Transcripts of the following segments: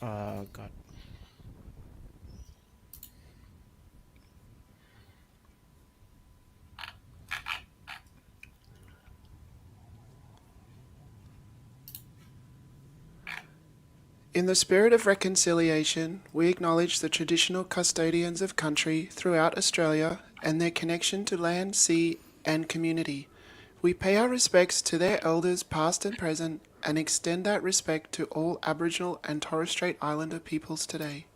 Oh, God. In the spirit of reconciliation, we acknowledge the traditional custodians of country throughout Australia and their connection to land, sea, and community. We pay our respects to their elders past and present and extend that respect to all Aboriginal and Torres Strait Islander peoples today.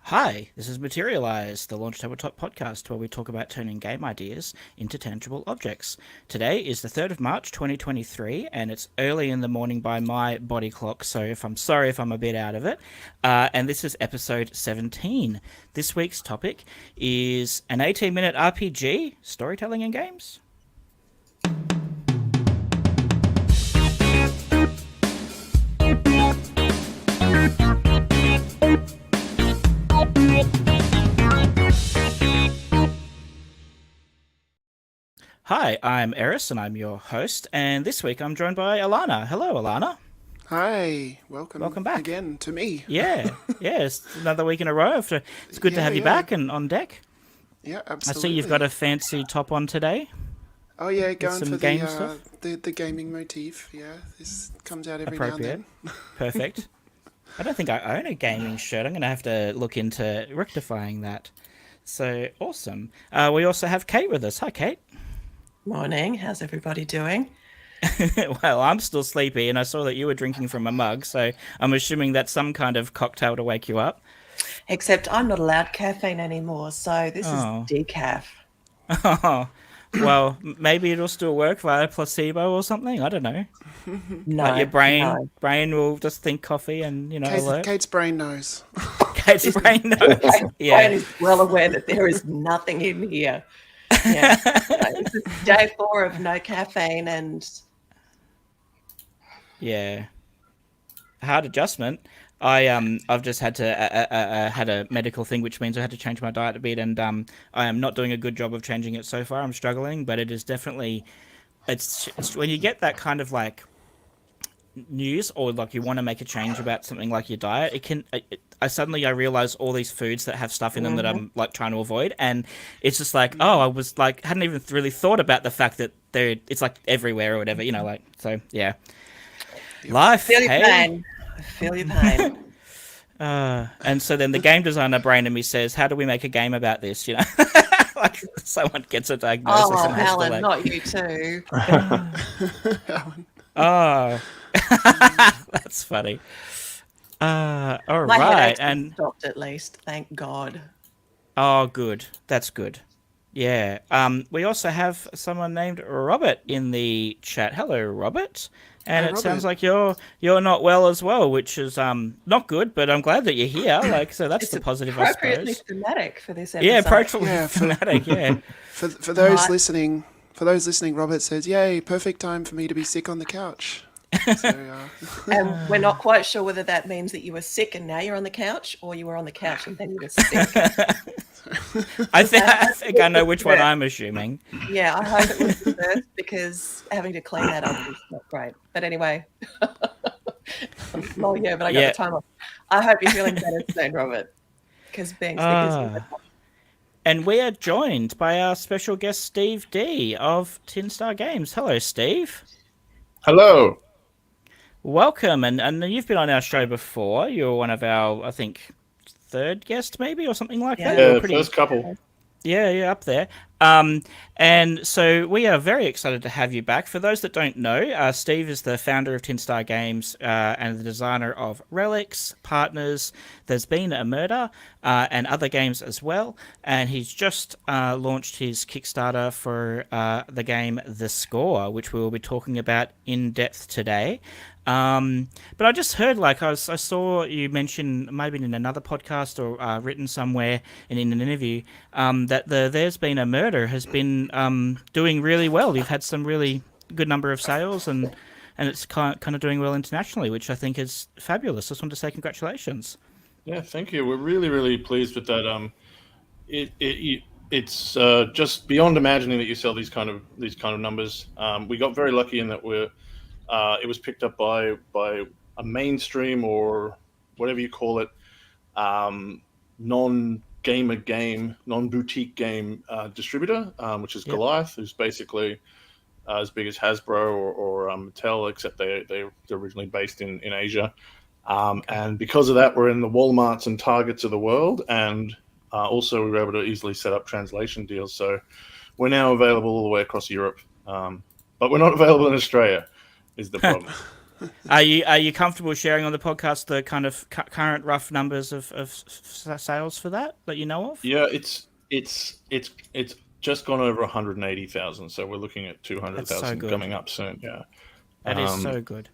Hi, this is Materialise, the Launch Tabletop podcast where we talk about turning game ideas into tangible objects. Today is the 3rd of March 2023 and it's early in the morning by my body clock, so I'm sorry if I'm a bit out of it. And this is episode 17. This week's topic is an 18-minute RPG, storytelling in games. Hi, I'm Eris and I'm your host, and this week I'm joined by Alana. Hello, Alana. Hi, welcome back again to me. Yeah, it's another week in a row. It's good to have you back and on deck. Yeah, absolutely. I see you've got a fancy top on today. Oh yeah, going for game the gaming motif. Yeah, this comes out every now and then. Perfect. I don't think I own a gaming shirt. I'm going to have to look into rectifying that. So awesome. We also have Kate with us. Hi, Kate. Morning. How's everybody doing? Well, I'm still sleepy, and I saw that you were drinking from a mug, so I'm assuming that's some kind of cocktail to wake you up. Except I'm not allowed caffeine anymore, so this is decaf. Oh, well, maybe it'll still work via placebo or something. I don't know. No, like your brain will just think coffee and Kate's brain knows. Kate's brain knows. Yeah, brain is well aware that there is nothing in here. Yeah, this is day 4 of no caffeine and hard adjustment. I've just had to had a medical thing, which means I had to change my diet a bit, and I am not doing a good job of changing it so far. I'm struggling, but it is definitely it's when you get that kind of like news or like you want to make a change about something like your diet, it can. I realize all these foods that have stuff in them that I'm like trying to avoid, and it's just like I was like hadn't even really thought about the fact that it's like everywhere or whatever, like so yeah. Life. Feel your pain. I feel your pain. And so then the game designer brain in me says, "How do we make a game about this?" Like someone gets a diagnosis. Oh, Alan, not you too. Oh, that's funny. All My right, and stopped at least. Thank God. Oh, good. That's good. Yeah. We also have someone named Robert in the chat. Hello, Robert. And it sounds like you're not well as well, which is not good. But I'm glad that you're here. Like, so that's the positive, I suppose. Appropriately thematic for this episode. Yeah, appropriately thematic. Yeah. For those listening, Robert says, "Yay! Perfect time for me to be sick on the couch." So, and we're not quite sure whether that means that you were sick and now you're on the couch, or you were on the couch and then you were sick. I think I know which one I'm assuming. Yeah, I hope it was the first, because having to clean that up is not great. But anyway, but I got the time off. I hope you're feeling better soon, Robert, because being sick is. And we are joined by our special guest, Steve D of Tin Star Games. Hello, Steve. Hello. Welcome, and you've been on our show before. You're one of our, I think, 3rd guest maybe or something like that. Yeah, first couple. Yeah, up there. And so we are very excited to have you back. For those that don't know, Steve is the founder of Tin Star Games and the designer of Relics, Partners, There's Been a Murder, and other games as well. And he's just launched his Kickstarter for the game The Score, which we will be talking about in depth today. But I just heard, like, I saw you mention, maybe in another podcast or written somewhere in an interview, that There's Been a Murder has been doing really well. You've had some really good number of sales, and it's kind of doing well internationally, which I think is fabulous. I just want to say congratulations. Yeah, thank you. We're really, really pleased with that. it's just beyond imagining that you sell these kind of numbers. We got very lucky in that it was picked up by a mainstream, or whatever you call it, non-boutique game distributor, which is Yep. Goliath, who's basically as big as Hasbro or Mattel, except they're originally based in Asia. And because of that, we're in the Walmarts and Targets of the world, and also we were able to easily set up translation deals. So we're now available all the way across Europe, but we're not available in Australia, is the problem. Are you comfortable sharing on the podcast the kind of current rough numbers of sales for that you know of? Yeah, it's just gone over 180,000, so we're looking at 200,000 good. coming up soon. Yeah, That is so good.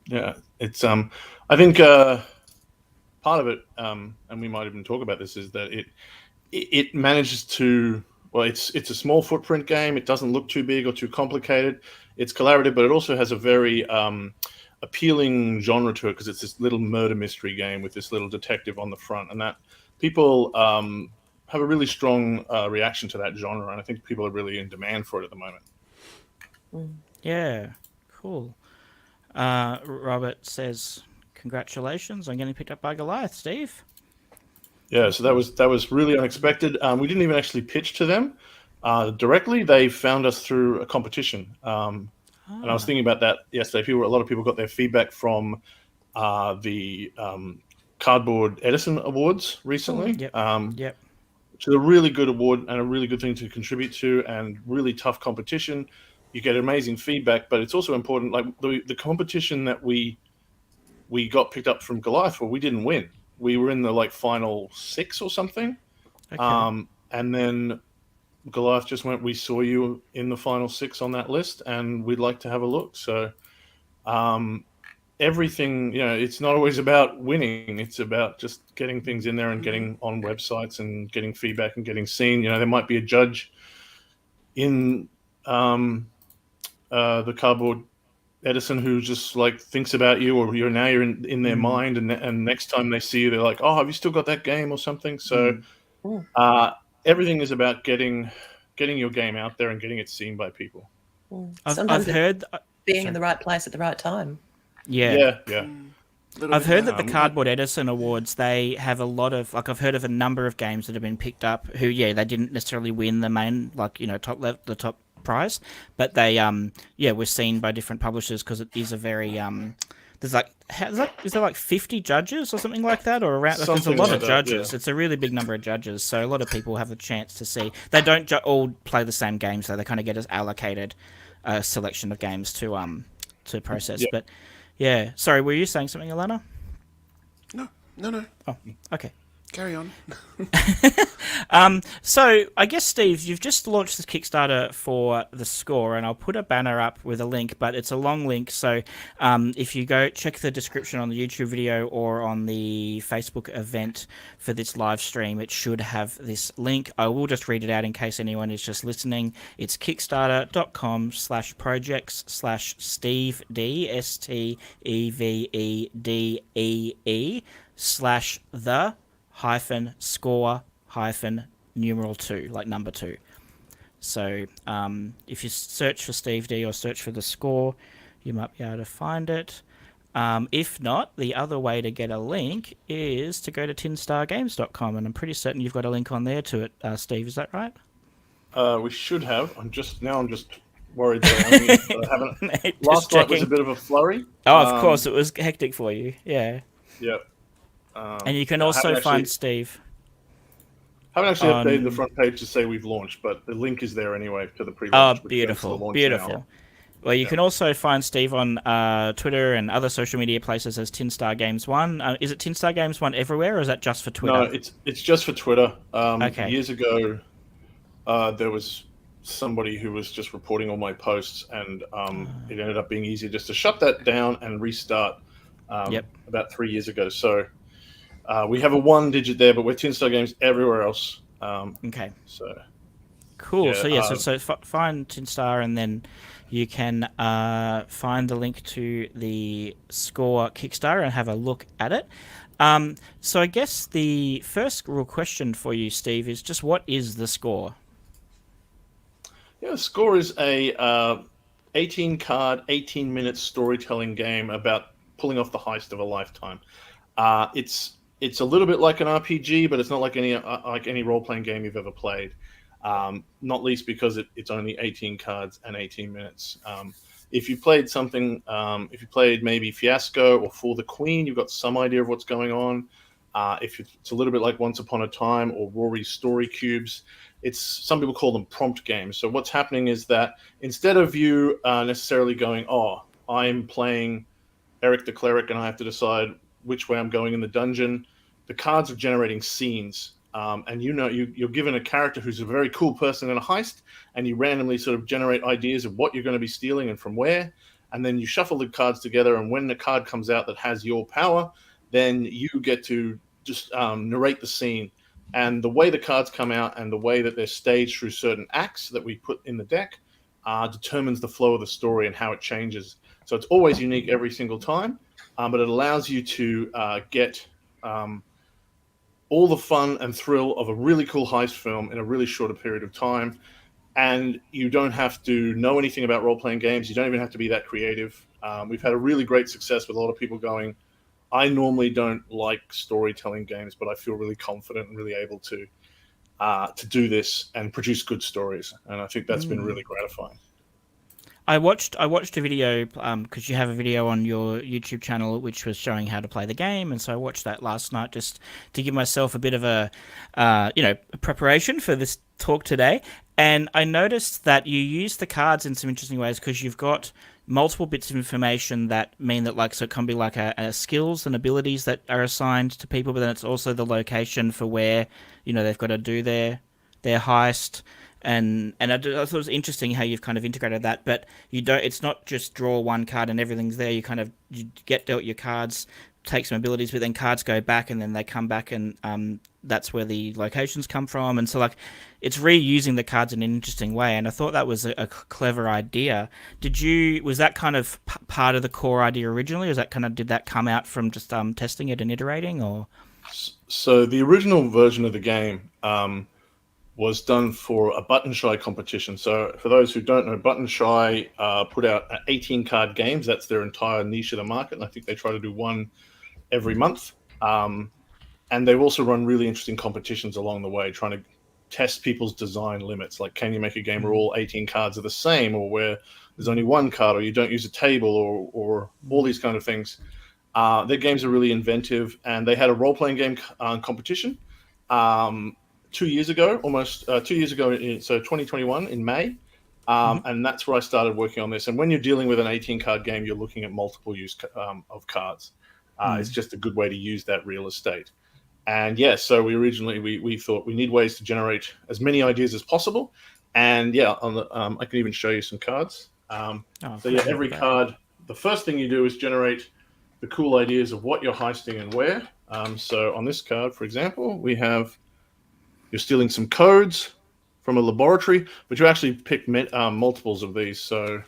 yeah. It's I think part of it, and we might even talk about this, is that it manages to, well, it's a small footprint game. It doesn't look too big or too complicated. It's collaborative, but it also has a very appealing genre to it, because it's this little murder mystery game with this little detective on the front, and that people have a really strong reaction to that genre, and I think people are really in demand for it at the moment. Yeah, cool. Robert says, congratulations on getting picked up by Goliath, Steve. Yeah, so that was really unexpected. We didn't even actually pitch to them directly. They found us through a competition, and I was thinking about that yesterday. A lot of people got their feedback from the Cardboard Edison Awards recently. Yep. Which is a really good award and a really good thing to contribute to, and really tough competition. You get amazing feedback, but it's also important. Like the competition that we got picked up from Goliath for, we didn't win. We were in the final 6 or something. Okay. And then Goliath just went, we saw you in the final 6 on that list, and we'd like to have a look. So everything, it's not always about winning. It's about just getting things in there and getting on websites and getting feedback and getting seen. There might be a judge in the Cardboard Edison who just thinks about you, or you're in their mind, and next time they see you, they're like, oh, have you still got that game or something? So everything is about getting your game out there and getting it seen by people. I've heard being in the right place at the right time. Yeah. I've heard that the Cardboard Edison Awards, they have a lot of, I've heard of a number of games that have been picked up who, they didn't necessarily win the main, the top prize, but they, were seen by different publishers, because it is a very, is there 50 judges or something like that, or around? There's a lot of judges. Yeah. It's a really big number of judges, so a lot of people have a chance to see. They don't all play the same games, though. They kind of get allocated a selection of games to process. But yeah, sorry, were you saying something, Alana? No. Oh, okay. Carry on. So I guess, Steve, you've just launched the Kickstarter for the score, and I'll put a banner up with a link, but it's a long link. So if you go check the description on the YouTube video or on the Facebook event for this live stream, it should have this link. I will just read it out in case anyone is just listening. It's kickstarter.com/projects/Steve D STEVEDEE /the-score-numeral 2, like number 2. So if you search for Steve D or search for the score, you might be able to find it. If not, the other way to get a link is to go to tinstargames.com, and I'm pretty certain you've got a link on there to it, Steve. Is that right? We should have. I'm just worried that I haven't. Last night was a bit of a flurry. Oh, of course, it was hectic for you. Yeah. Yep. And you can also find Steve. Haven't actually updated the front page to say we've launched, but the link is there anyway to the pre-launch. Oh, beautiful. Now. Well, you can also find Steve on Twitter and other social media places as Tinstar Games 1. Is it Tinstar Games 1 everywhere, or is that just for Twitter? No, it's just for Twitter. Okay. Years ago, there was somebody who was just reporting all my posts, and it ended up being easier just to shut that down and restart about 3 years ago. So we have a 1 digit there, but we're Tinstar Games everywhere else. Okay. So cool. So find Tinstar, and then you can find the link to the Score Kickstarter and have a look at it. So I guess the first real question for you, Steve, is just what is the score? Yeah, Score is a 18 card, 18-minute storytelling game about pulling off the heist of a lifetime. It's a little bit like an RPG, but it's not like any role playing game you've ever played. Not least because it's only 18 cards and 18 minutes. If you played something, if you played maybe Fiasco or For the Queen, you've got some idea of what's going on. If it's a little bit like Once Upon a Time or Rory's Story Cubes, some people call them prompt games. So what's happening is that instead of you necessarily going, oh, I'm playing Eric the Cleric and I have to decide which way I'm going in the dungeon, the cards are generating scenes. And you're given a character who's a very cool person in a heist, and you randomly sort of generate ideas of what you're going to be stealing and from where. And then you shuffle the cards together, and when the card comes out that has your power, then you get to just narrate the scene. And the way the cards come out and the way that they're staged through certain acts that we put in the deck determines the flow of the story and how it changes. So it's always unique every single time, but it allows you to get all the fun and thrill of a really cool heist film in a really shorter period of time. And you don't have to know anything about role-playing games. You don't even have to be that creative. We've had a really great success with a lot of people going, I normally don't like storytelling games, but I feel really confident and really able to do this and produce good stories. And I think that's been really gratifying. I watched a video because you have a video on your YouTube channel which was showing how to play the game, and so I watched that last night just to give myself a bit of a preparation for this talk today. And I noticed that you use the cards in some interesting ways because you've got multiple bits of information that mean that so it can be like a skills and abilities that are assigned to people, but then it's also the location for where they've got to do their heist. And I thought it was interesting how you've kind of integrated that, but you don't. It's not just draw one card and everything's there. You get dealt your cards, take some abilities, but then cards go back and then they come back, and that's where the locations come from. And so it's reusing the cards in an interesting way. And I thought that was a clever idea. Was that kind of part of the core idea originally? Did that come out from just testing it and iterating, or? So the original version of the game was done for a Button Shy competition. So for those who don't know, Button Shy put out 18-card games. That's their entire niche of the market, and I think they try to do one every month. And they've also run really interesting competitions along the way, trying to test people's design limits. Like, can you make a game where all 18 cards are the same, or where there's only one card, or you don't use a table, or all these kind of things. Their games are really inventive, and they had a role-playing game competition 2 years ago, so 2021 in May. And that's where I started working on this. And when you're dealing with an 18-card game, you're looking at multiple use of cards. It's just a good way to use that real estate. And so we originally we thought we need ways to generate as many ideas as possible. And I can even show you some cards. Every card, the first thing you do is generate the cool ideas of what you're heisting and where. So on this card, for example, we have you're stealing some codes from a laboratory, but you actually pick multiples of these. So,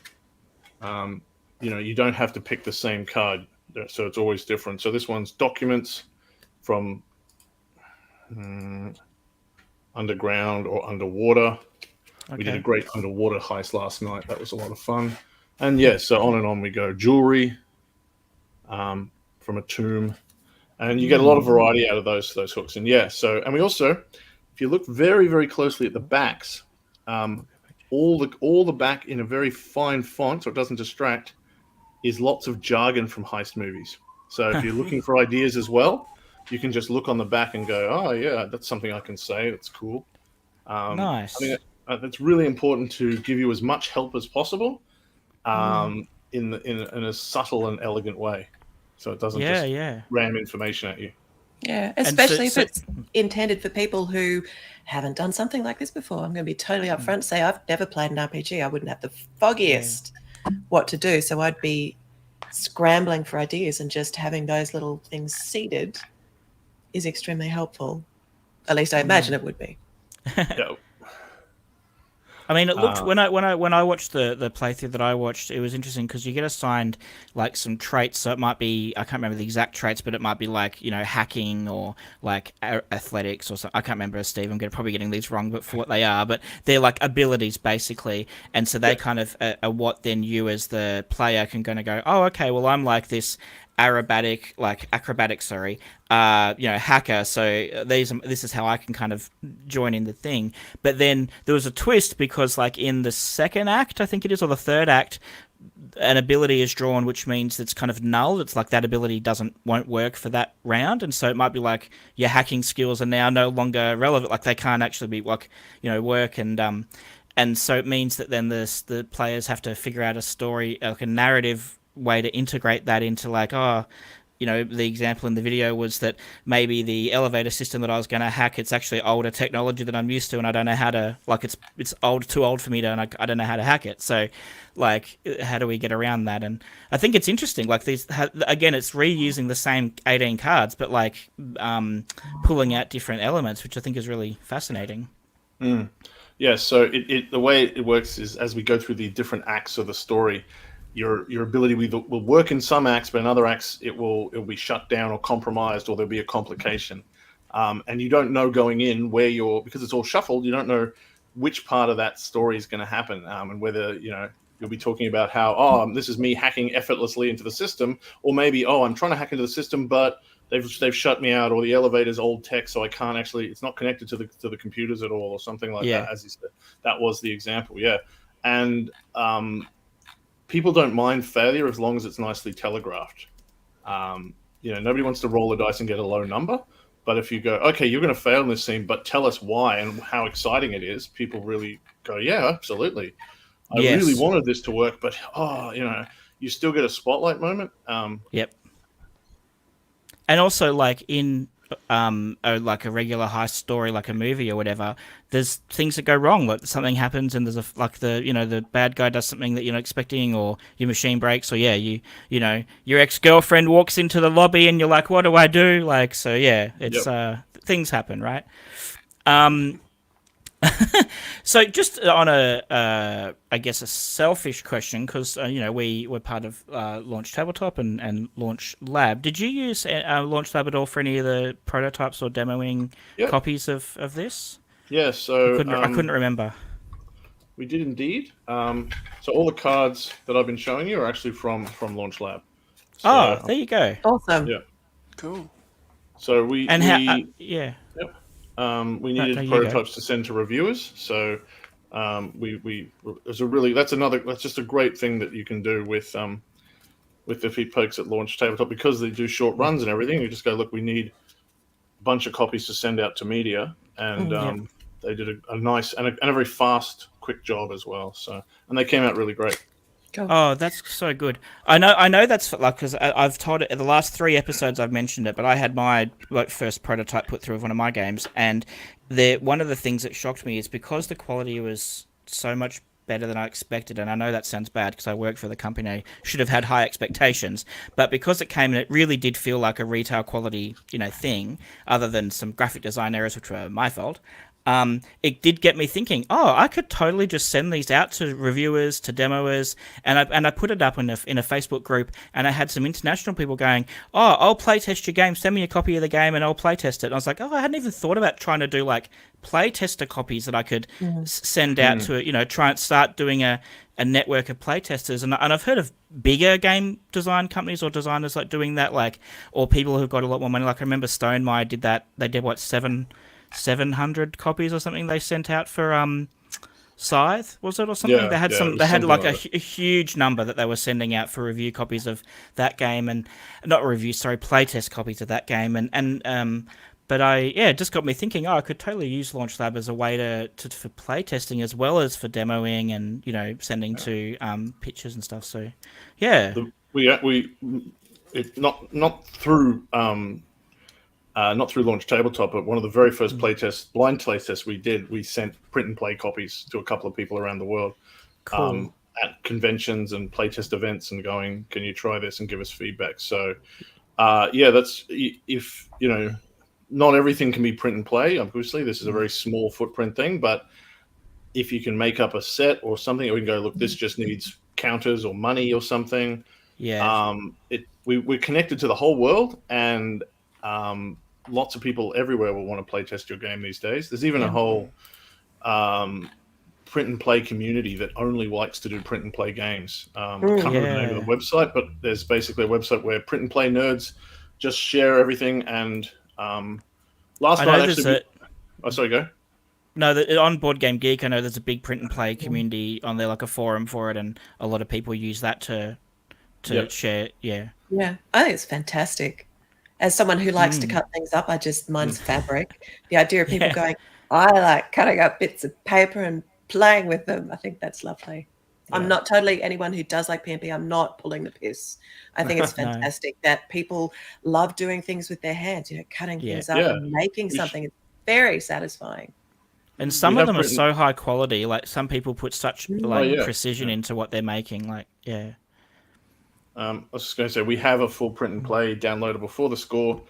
you don't have to pick the same card. So it's always different. So this one's documents from underground or underwater. Okay. We did a great underwater heist last night. That was a lot of fun. And so on and on we go. Jewelry from a tomb. And you get a lot of variety out of those hooks. And and we also, if you look very, very closely at the backs, all the back in a very fine font, so it doesn't distract, is lots of jargon from heist movies. So if you're looking for ideas as well, you can just look on the back and go, oh yeah, that's something I can say. That's cool. Nice. I think that's really important to give you as much help as possible, in a subtle and elegant way, so it doesn't ram information at you. Yeah, especially if it's intended for people who haven't done something like this before. I'm going to be totally upfront and say I've never played an RPG. I wouldn't have the foggiest what to do. So I'd be scrambling for ideas, and just having those little things seeded is extremely helpful. At least I imagine it would be. I mean, it looked when I watched the playthrough that I watched, it was interesting because you get assigned like some traits. So it might be, I can't remember the exact traits, but it might be like, you know, hacking or like athletics or something. I can't remember, Steve. Probably getting these wrong, but for what they are, but they're like abilities basically, and so they kind of are what then you as the player can kind of go, oh, okay, well I'm like this acrobatic, sorry, hacker. So this is how I can kind of join in the thing. But then there was a twist because, like, in the second act, I think it is, or the third act, an ability is drawn, which means it's kind of null. It's like that ability won't work for that round, and so it might be like your hacking skills are now no longer relevant. Like they can't actually be work, and so it means that then the players have to figure out a story, like a narrative way to integrate that into, like, the example in the video was that maybe the elevator system that I was going to hack, it's actually older technology that I'm used to, and I don't know how to, like, it's too old for me to, and I don't know how to hack it. So, like, how do we get around that? And I think it's interesting. Like, again, it's reusing the same 18 cards, but like pulling out different elements, which I think is really fascinating. Yeah. So the way it works is as we go through the different acts of the story, your ability will work in some acts, but in other acts it will be shut down or compromised, or there'll be a complication. And you don't know going in because it's all shuffled, you don't know which part of that story is going to happen, and whether you'll be talking about how this is me hacking effortlessly into the system, or maybe I'm trying to hack into the system, but they've shut me out, or the elevator's old tech, so I can't actually, it's not connected to the computers at all, or something like that. As you said, that was the example, and people don't mind failure as long as it's nicely telegraphed. Nobody wants to roll the dice and get a low number. But if you go, okay, you're going to fail in this scene, but tell us why and how exciting it is, people really go, yeah, absolutely. I really wanted this to work, but you still get a spotlight moment. Yep. And also, like in like a regular heist story, like a movie or whatever, there's things that go wrong. Like something happens, and there's the bad guy does something that you're not expecting, or your machine breaks, or your ex-girlfriend walks into the lobby, and you're like, what do I do? Like, so it's things happen, right? So just on I guess a selfish question, because we were part of Launch Tabletop and Launch Lab. Did you use Launch Lab at all for any of the prototypes or demoing copies of this? Yeah, so I couldn't remember. We did indeed. So all the cards that I've been showing you are actually from Launch Lab. So, there you go. Awesome. Yeah. Cool. So we needed prototypes to send to reviewers. So that's just a great thing that you can do with the feet pokes at Launch Tabletop, because they do short runs and everything. You just go, look, we need a bunch of copies to send out to media, and they did a nice and a very fast, quick job as well. So, and they came out really great. Cool. Oh, that's so good. I know that's like, because I've told it in the last 3 episodes I've mentioned it, but I had my first prototype put through of one of my games, and one of the things that shocked me is because the quality was so much better than I expected, and I know that sounds bad because I work for the company, I should have had high expectations, but because it came and it really did feel like a retail quality thing, other than some graphic design errors which were my fault. It did get me thinking, I could totally just send these out to reviewers, to demoers, and I put it up in a Facebook group, and I had some international people going, I'll playtest your game, send me a copy of the game and I'll playtest it. And I was like, I hadn't even thought about trying to do like playtester copies that I could send out to, try and start doing a network of playtesters. And I've heard of bigger game design companies or designers like doing that, like, or people who've got a lot more money. Like I remember Stonemaier did that. They did 700 copies or something they sent out for Scythe, was it, or something? They had a huge number that they were sending out for review copies of that game, and not review, sorry, playtest copies of that game, but it just got me thinking, I could totally use Launch Lab as a way for playtesting as well as for demoing and sending to pitches and stuff. So not through Launch Tabletop, but one of the very first blind playtests we did, we sent print and play copies to a couple of people around the world. Cool. At conventions and playtest events, and going, can you try this and give us feedback? So that's, if not everything can be print and play, obviously this is a very small footprint thing, but if you can make up a set or something, or we can go, look, this just needs counters or money or something. Yeah. We're connected to the whole world, and lots of people everywhere will want to play test your game these days. There's even a whole print and play community that only likes to do print and play games. I can't remember the name of the website, but there's basically a website where print and play nerds just share everything. And last I night, know actually, sorry, go. No, on Board Game Geek, I know there's a big print and play community on there, like a forum for it, and a lot of people use that to share. Yeah. Yeah, I think it's fantastic. As someone who likes to cut things up, mine's fabric. The idea of people going, I like cutting up bits of paper and playing with them. I think that's lovely. Yeah. I'm not totally anyone who does like PMP. I'm not pulling the piss. I think it's fantastic that people love doing things with their hands, cutting things up and making something. It's very satisfying. And some of them are so high quality. Like some people put such precision into what they're making. Like, yeah. I was just going to say, we have a full print and play downloadable for the score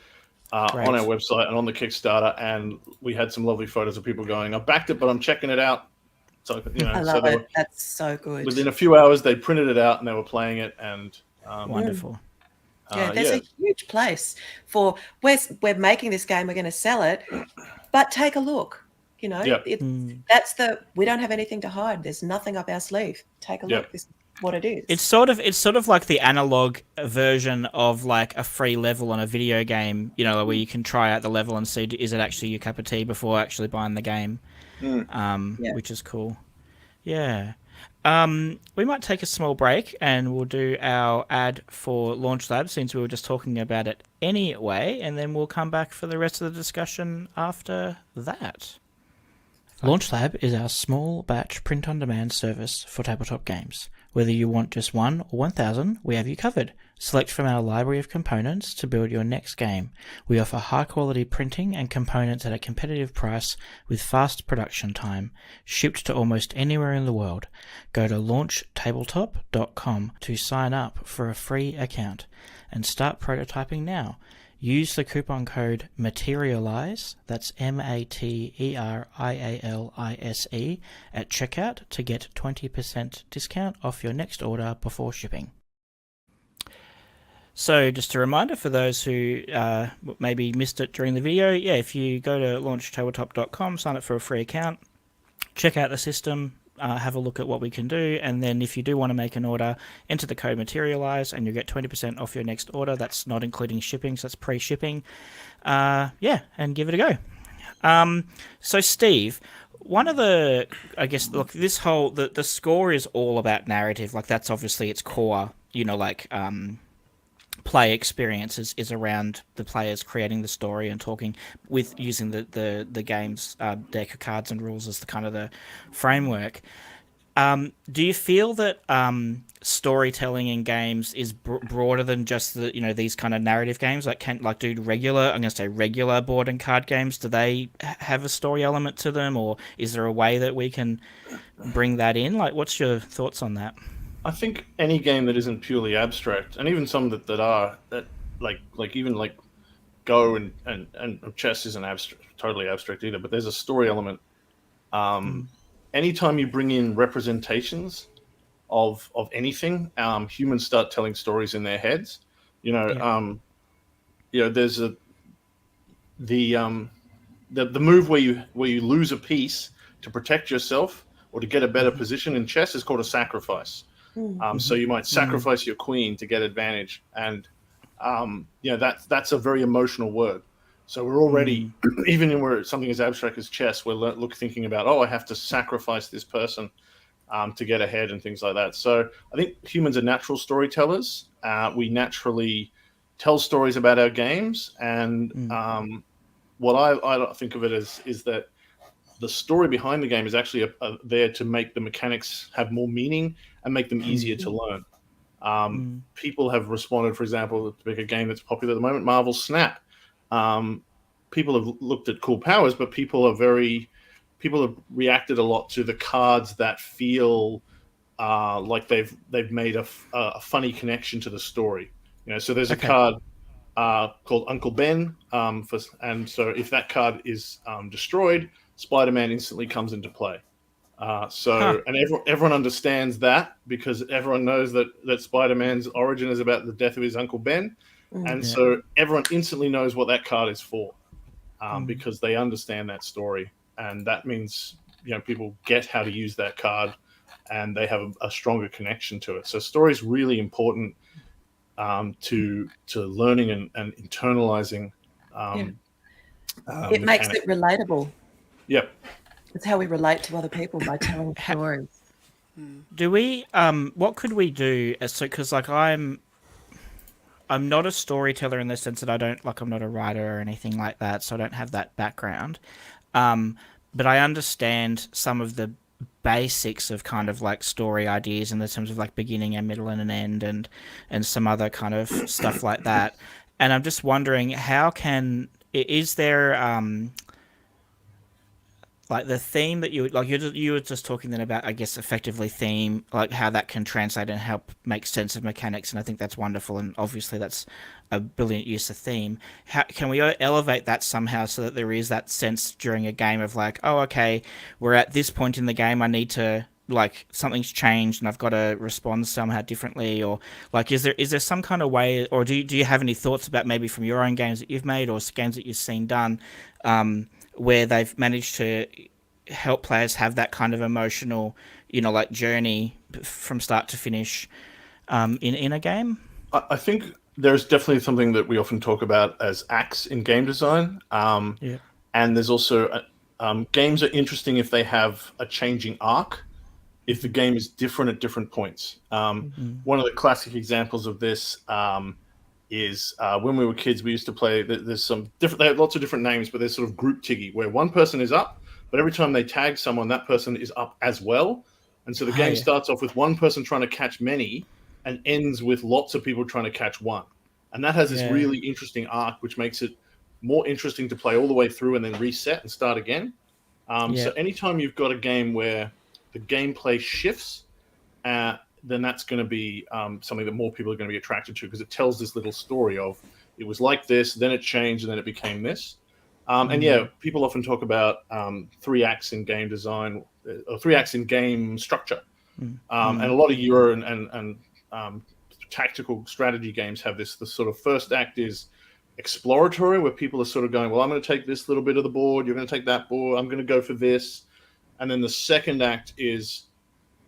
on our website and on the Kickstarter, and we had some lovely photos of people going, I backed it, but I'm checking it out. So, I love it. That's so good. Within a few hours, they printed it out and they were playing it, and wonderful. Yeah, there's a huge place for we're making this game, we're going to sell it, but take a look. We don't have anything to hide. There's nothing up our sleeve. Take a look. This is what it is. It's sort of like the analog version of like a free level on a video game, where you can try out the level and see is it actually your cup of tea before actually buying the game. Which is cool. Yeah. We might take a small break and we'll do our ad for Launch Lab since we were just talking about it anyway, and then we'll come back for the rest of the discussion after that. Launch Lab is our small batch print-on-demand service for tabletop games. Whether you want just 1 or 1,000, we have you covered. Select from our library of components to build your next game. We offer high-quality printing and components at a competitive price with fast production time, shipped to almost anywhere in the world. Go to launchtabletop.com to sign up for a free account and start prototyping now. Use the coupon code Materialise, that's MATERIALISE, at checkout to get 20% discount off your next order before shipping. So just a reminder for those who maybe missed it during the video, if you go to launchtabletop.com, sign up for a free account, check out the system, have a look at what we can do, and then if you do want to make an order, enter the code Materialise and you'll get 20% off your next order. That's not including shipping, so that's pre-shipping. And give it a go. So Steve, one of the, I guess, look, this whole, the score is all about narrative. Like that's obviously its core, play experience is around the players creating the story and talking with using the game's deck of cards and rules as the kind of the framework. Do you feel that storytelling in games is broader than just these kind of narrative games? Like regular board and card games, do they have a story element to them, or is there a way that we can bring that in? Like, what's your thoughts on that? I think any game that isn't purely abstract, and even some that are even Go and chess isn't totally abstract either, but there's a story element. Anytime you bring in representations of anything, humans start telling stories in their heads. There's the move where you lose a piece to protect yourself or to get a better position in chess is called a sacrifice. So you might sacrifice your queen to get advantage, and that's a very emotional word. So we're already, even where something as abstract as chess, we're thinking about, I have to sacrifice this person to get ahead and things like that. So I think humans are natural storytellers. We naturally tell stories about our games, and what I think of it as is that the story behind the game is actually there to make the mechanics have more meaning and make them easier to learn. People have responded, for example, to pick a game that's popular at the moment, Marvel Snap. People have looked at cool powers, but people have reacted a lot to the cards that feel like they've made a funny connection to the story. So there's a card called Uncle Ben, and so if that card is destroyed, Spider-Man instantly comes into play. Huh. And everyone understands that because everyone knows that Spider-Man's origin is about the death of his Uncle Ben, and Yeah. so everyone instantly knows what that card is for, Mm. because they understand that story, and that means people get how to use that card, and they have a stronger connection to it. So story is really important, to learning and internalizing Yeah. It makes mechanics. it relatable. Yep. It's how we relate to other people, by telling Ha- stories. do we what could we do so because like I'm not a storyteller in the sense that I don't like I'm not a writer or anything like that, so I don't have that background. Um, but I understand some of the basics of kind of like story ideas in the terms of like beginning and middle and an end and some other kind of stuff like that. And I'm just wondering how can is there like the theme that you were just talking then about, I guess, effectively theme, like how that can translate and help make sense of mechanics, and I think that's wonderful, and obviously that's a brilliant use of theme. How can we elevate that somehow so that there is that sense during a game of like, oh, okay, we're at this point in the game, I need to like something's changed and I've got to respond somehow differently, or like is there some kind of way, or do you have any thoughts about maybe from your own games that you've made or games that you've seen done, where they've managed to help players have that kind of emotional, like journey from start to finish in a game. I think there's definitely something that we often talk about as acts in game design. Yeah. And there's also games are interesting if they have a changing arc, if the game is different at different points. One of the classic examples of this is when we were kids, we used to play. There's some different. They have lots of different names, but there's sort of group tiggy where one person is up, but every time they tag someone, that person is up as well. And so the Oh game yeah. starts off with one person trying to catch many, and ends with lots of people trying to catch one. And that has this Yeah. really interesting arc, which makes it more interesting to play all the way through and then reset and start again. Yeah. So anytime you've got a game where the gameplay shifts, then that's going to be something that more people are going to be attracted to, because it tells this little story of it was like this, then it changed, and then it became this. And yeah, people often talk about 3 acts in game design, or 3 acts in game structure. And a lot of Euro and tactical strategy games have this. The sort of first act is exploratory, where people are sort of going, well, I'm going to take this little bit of the board, you're going to take that board, I'm going to go for this. And then the second act is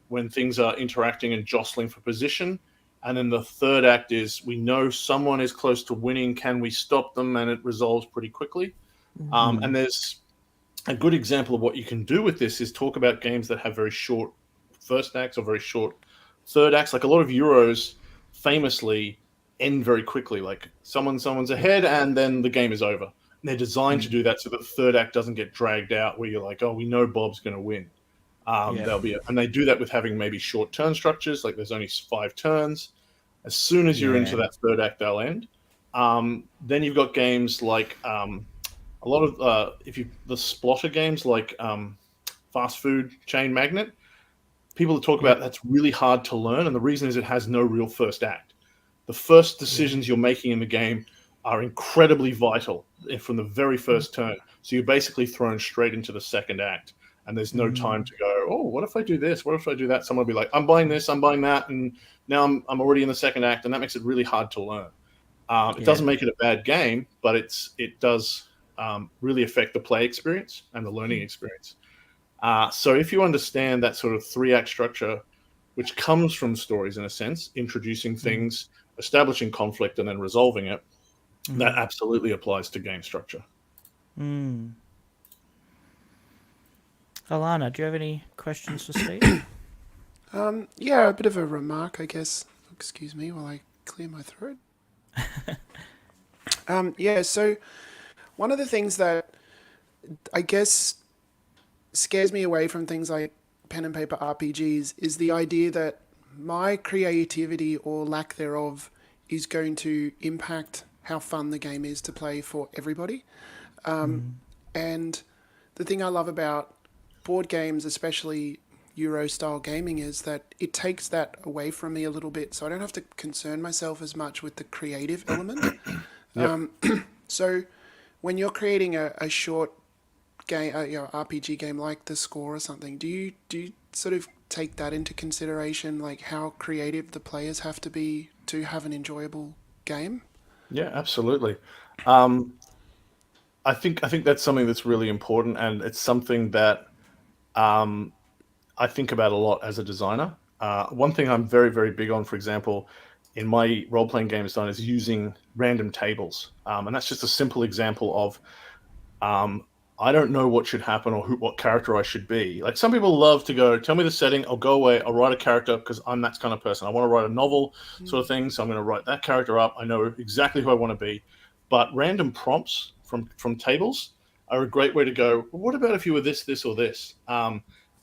when things are interacting and jostling for position. And then the third act is we know someone is close to winning. Can we stop them? And it resolves pretty quickly. And there's a good example of what you can do with this is talk about games that have very short first acts or very short third acts. Like a lot of Euros famously end very quickly. Like someone's ahead and then the game is over. And they're designed to do that so that the third act doesn't get dragged out where you're like, oh, we know Bob's going to win. Yeah. And they do that with having maybe short turn structures, like there's only 5 turns. As soon as you're into Yeah. that third act, they'll end. Then you've got games like a lot of the splotter games like fast food chain magnet. People talk Yeah. about that's really hard to learn, and the reason is it has no real first act. The first decisions you're making in the game are incredibly vital from the very first turn. So you're basically thrown straight into the second act, and there's no time to go, oh, what if I do this? What if I do that? Someone will be like, I'm buying this, I'm buying that, and now I'm already in the second act, and that makes it really hard to learn. It doesn't make it a bad game, but it does really affect the play experience and the learning experience. So if you understand that sort of 3-act structure, which comes from stories in a sense, introducing things, establishing conflict, and then resolving it, that absolutely applies to game structure. Alana, do you have any questions for Steve? Yeah, a bit of a remark, I guess. Excuse me while I clear my throat. Yeah, so one of the things that I guess scares me away from things like pen and paper RPGs is the idea that my creativity or lack thereof is going to impact how fun the game is to play for everybody. And the thing I love about board games, especially Euro style gaming, is that it takes that away from me a little bit. So I don't have to concern myself as much with the creative element. Yep. So when you're creating a short game, RPG game like the score or something, do you sort of take that into consideration, like how creative the players have to be to have an enjoyable game? Yeah, absolutely. Um, I think that's something that's really important, and it's something that um, I think about a lot as a designer. One thing I'm very, very big on, for example, in my role playing game design is using random tables. And that's just a simple example of um, I don't know what should happen or what character I should be. Like some people love to go, tell me the setting, I'll go away, I'll write a character because I'm that kind of person. I want to write a novel sort of thing, so I'm going to write that character up. I know exactly who I want to be. But random prompts from tables are a great way to go, well, what about if you were this, this, or this?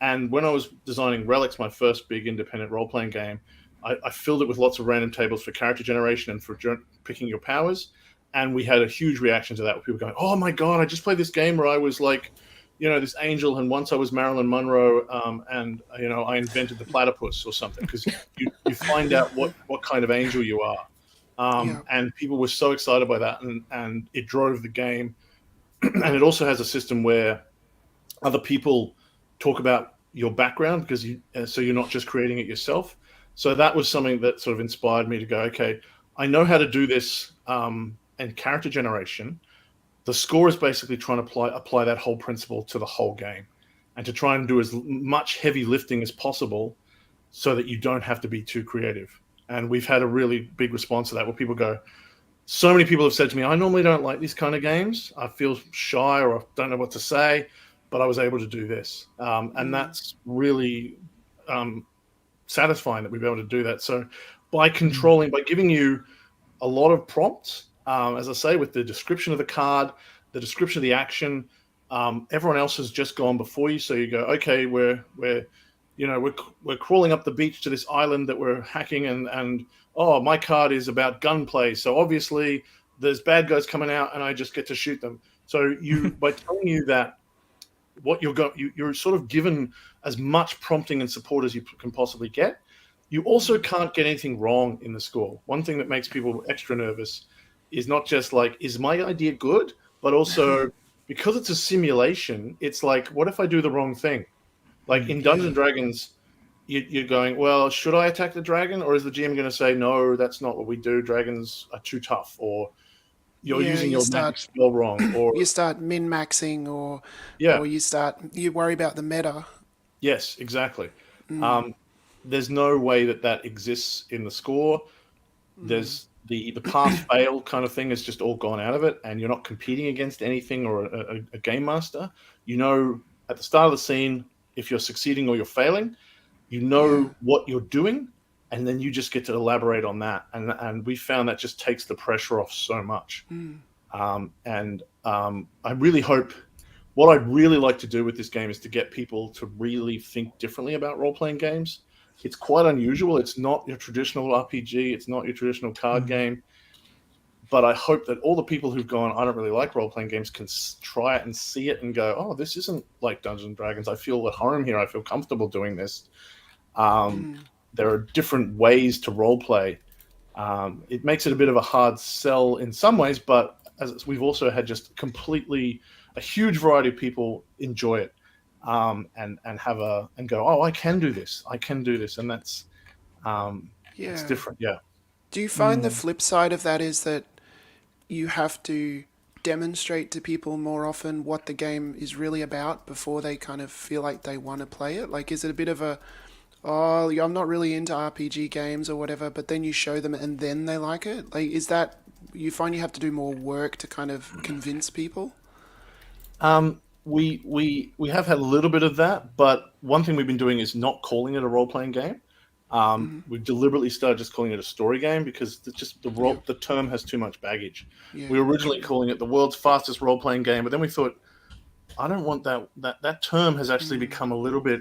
And when I was designing Relics, my first big independent role playing game, I filled it with lots of random tables for character generation and for picking your powers. And we had a huge reaction to that, with people going, "Oh my god, I just played this game where I was like, this angel, and once I was Marilyn Monroe, and I invented the platypus or something." Because you find out what kind of angel you are, Yeah. and people were so excited by that, and it drove the game. And it also has a system where other people talk about your background because so you're not just creating it yourself. So that was something that sort of inspired me to go, okay, I know how to do this, and character generation. The score is basically trying to apply that whole principle to the whole game, and to try and do as much heavy lifting as possible so that you don't have to be too creative. And we've had a really big response to that, where people go, so many people have said to me, I normally don't like these kind of games. I feel shy or I don't know what to say, but I was able to do this. And that's really satisfying that we've been able to do that. So by giving you a lot of prompts, as I say, with the description of the card, the description of the action, everyone else has just gone before you. So you go, okay, we're crawling up the beach to this island that we're hacking, and oh, my card is about gunplay, so obviously there's bad guys coming out, and I just get to shoot them. So by telling you that what you're sort of given as much prompting and support as you can possibly get. You also can't get anything wrong in the score. One thing that makes people extra nervous is not just like, is my idea good, but also because it's a simulation, it's like, what if I do the wrong thing? Like in Dungeons and Dragons, you're going, well, should I attack the dragon? Or is the GM going to say, no, that's not what we do. Dragons are too tough. Or you're using your magic spell wrong. Or you start min-maxing, or you worry about the meta. Yes, exactly. There's no way that exists in the score. There's the pass fail kind of thing has just all gone out of it, and you're not competing against anything or a game master. You know at the start of the scene if you're succeeding or you're failing. You know what you're doing, and then you just get to elaborate on that. And we found that just takes the pressure off so much. I really hope. What I'd really like to do with this game is to get people to really think differently about role-playing games. It's quite unusual. It's not your traditional RPG. It's not your traditional card game. But I hope that all the people who've gone, I don't really like role-playing games, can try it and see it and go, oh, this isn't like Dungeons and Dragons. I feel at home here. I feel comfortable doing this. There are different ways to role-play. It makes it a bit of a hard sell in some ways, but as we've also had just completely a huge variety of people enjoy it, and go, oh, I can do this, and that's it's different. Do you find the flip side of that is that you have to demonstrate to people more often what the game is really about before they kind of feel like they want to play it? Like, is it a bit of a, oh, I'm not really into RPG games or whatever, but then you show them and then they like it? Like, is that, you find you have to do more work to kind of convince people? We have had a little bit of that, but one thing we've been doing is not calling it a role-playing game. We deliberately started just calling it a story game because it's just the term has too much baggage. We were originally calling it the world's fastest role-playing game, but then we thought, I don't want that term has actually become a little bit,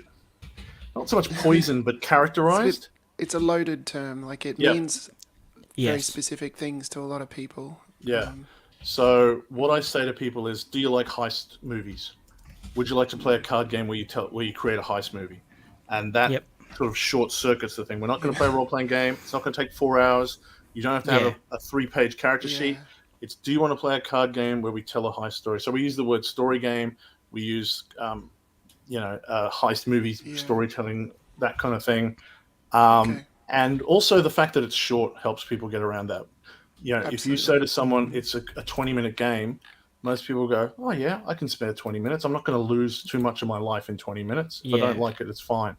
not so much poison, but characterized. It's a loaded term. Like, it means very specific things to a lot of people. So what I say to people is, do you like heist movies? Would you like to play a card game where you create a heist movie? And that sort of short circuits the thing. We're not going to play a role-playing game. It's not going to take 4 hours. You don't have to have a 3-page character sheet. It's, do you want to play a card game where we tell a heist story? So we use the word story game. We use heist movie storytelling, that kind of thing. Okay. And also the fact that it's short helps people get around that. If you say Absolutely. to someone it's a 20-minute game, most people go, oh yeah, I can spare 20 minutes. I'm not going to lose too much of my life in 20 minutes. If I don't like it, it's fine.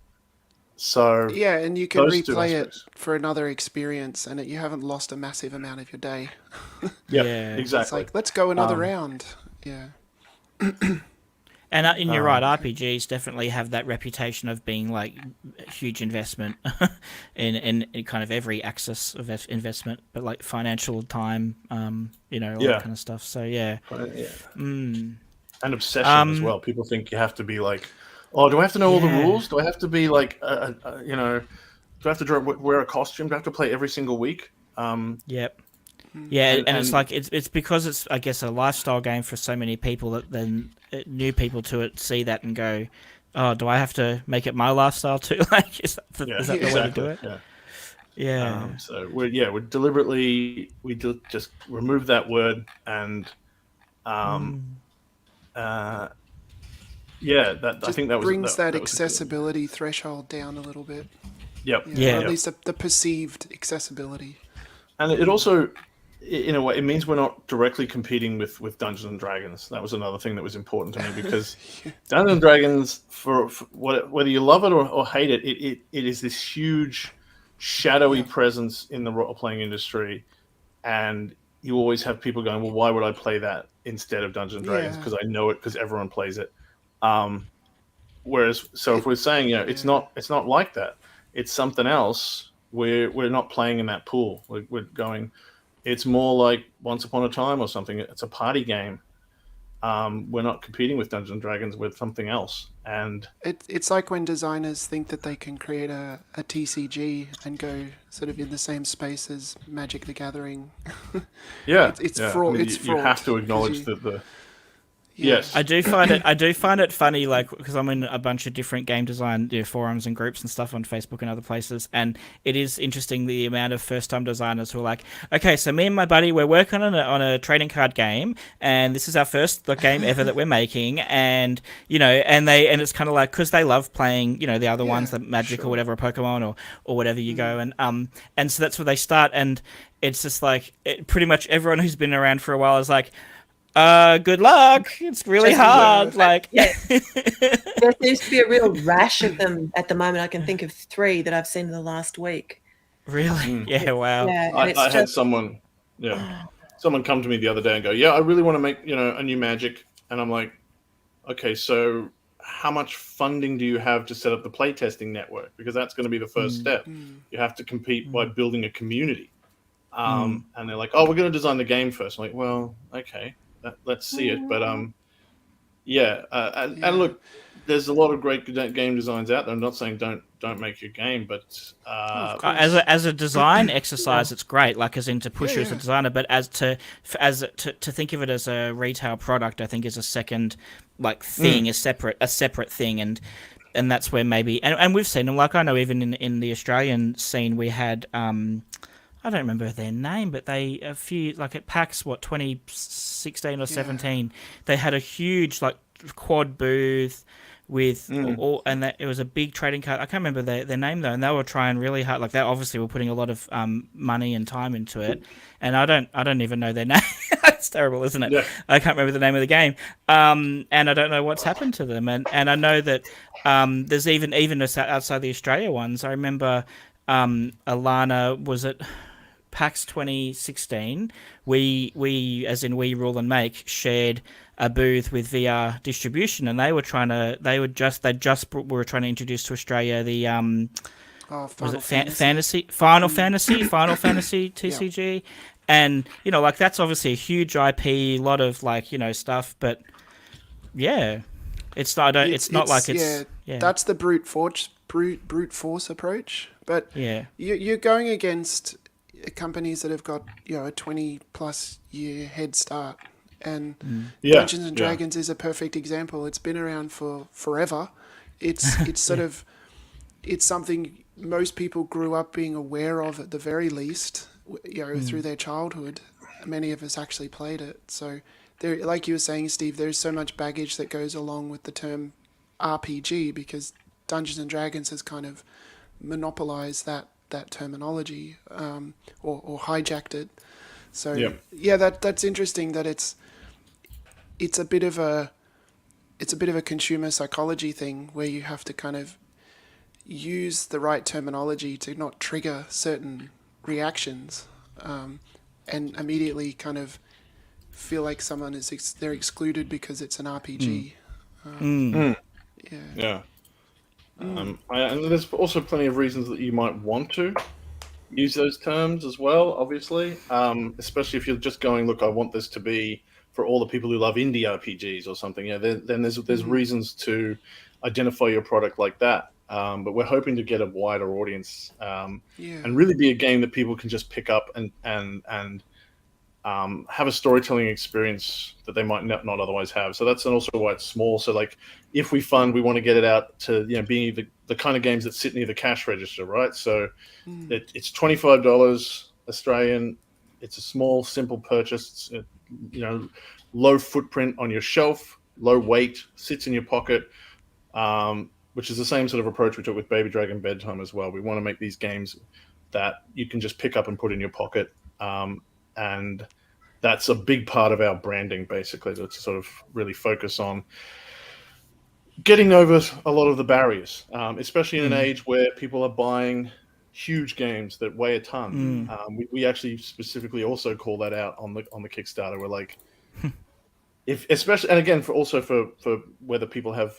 So Yeah, and you can those two replay it aspects. for another experience, and you haven't lost a massive amount of your day. Yep, Yeah. It's exactly. like, let's go another round. Yeah. And you're right, RPGs definitely have that reputation of being like a huge investment in kind of every axis of investment, but like financial time, all that kind of stuff. So yeah. And obsession as well. People think you have to be like, oh, do I have to know all the rules? Do I have to be like, do I have to wear a costume? Do I have to play every single week? Yep. Yeah, and it's and like it's because it's, I guess, a lifestyle game for so many people that then new people to it see that and go, oh, do I have to make it my lifestyle too? Like, is that the way to do it? Yeah. Yeah. So we're deliberately just remove that word and I think that brings that was a good. accessibility threshold down a little bit. Yep. Or at least the perceived accessibility. And it also, in a way, it means we're not directly competing with Dungeons and Dragons. That was another thing that was important to me because Dungeons and Dragons, for whether you love it or hate it, it is this huge, shadowy presence in the role-playing industry, and you always have people going, well, why would I play that instead of Dungeons and Dragons? Because I know it, because everyone plays it. Whereas, if we're saying, it's not like that. It's something else. We're not playing in that pool. We're going. It's more like Once Upon a Time or something. It's a party game. We're not competing with Dungeons and Dragons with something else. And it's like when designers think that they can create a TCG and go sort of in the same space as Magic the Gathering. It's fraud. It's fraud. You have to acknowledge that the. Yeah. Yes, I do find it funny, like, because I'm in a bunch of different game design forums and groups and stuff on Facebook and other places, and it is interesting the amount of first-time designers who are like, okay, so me and my buddy, we're working on a trading card game, and this is our first game ever that we're making, and and it's kind of like, because they love playing, the other ones, the Magic or whatever, or Pokemon or whatever you go, and so that's where they start, and it's just like pretty much everyone who's been around for a while is like, good luck. It's really hard. Like, there seems to be a real rash of them at the moment. I can think of 3 that I've seen in the last week. Really? Yeah. Wow. Yeah, I had someone come to me the other day and go, I really want to make a new Magic, and I'm like, okay, so how much funding do you have to set up the playtesting network? Because that's going to be the first step. You have to compete by building a community. And they're like, oh, we're going to design the game first. I'm like, well, okay. Let's see it, but and look, there's a lot of great game designs out there. I'm not saying don't make your game, but as a design exercise, it's great. Like, as in to push you as a designer, but as to think of it as a retail product, I think is a second thing, a separate thing, and that's where maybe and we've seen them. Like, I know even in the Australian scene, we had I don't remember their name, but a few, like at PAX, 2016 or 17, they had a huge quad booth with all, and it was a big trading card. I can't remember their name though, and they were trying really hard. Like, they obviously were putting a lot of money and time into it, and I don't even know their name. It's terrible, isn't it? Yeah. I can't remember the name of the game, and I don't know what's happened to them. And I know that there's even outside the Australia ones. I remember Alana was at PAX 2016, we as in We Rule and Make shared a booth with VR distribution, and they were trying to introduce to Australia the Final Fantasy TCG, and that's obviously a huge IP, a lot of stuff, but it's not. That's the brute force approach, but you're going against companies that have got a 20+ year head start, and Dungeons and Dragons is a perfect example. It's been around for forever. It's it's something most people grew up being aware of at the very least, through their childhood. Many of us actually played it, so there, like you were saying, Steve, there's so much baggage that goes along with the term RPG because Dungeons and Dragons has kind of monopolized that terminology, or hijacked it. So Yeah. yeah, that's interesting that it's a bit of a consumer psychology thing where you have to kind of use the right terminology to not trigger certain reactions, and immediately kind of feel like someone is they're excluded because it's an RPG. Mm. Yeah. Yeah. And there's also plenty of reasons that you might want to use those terms as well, obviously, especially if you're just going, look, I want this to be for all the people who love indie RPGs or something. Yeah, then there's reasons to identify your product like that. But we're hoping to get a wider audience, and really be a game that people can just pick up and have a storytelling experience that they might not otherwise have. So that's also why it's small. So like, if we fund, we want to get it out to being the kind of games that sit near the cash register, right? So it's $25 Australian. It's a small, simple purchase. Low footprint on your shelf, low weight, sits in your pocket. Which is the same sort of approach we took with Baby Dragon Bedtime as well. We want to make these games that you can just pick up and put in your pocket. And that's a big part of our branding, basically, to sort of really focus on getting over a lot of the barriers, especially in an age where people are buying huge games that weigh a ton. We actually specifically also call that out on the Kickstarter. We're like, especially, and again, for whether people have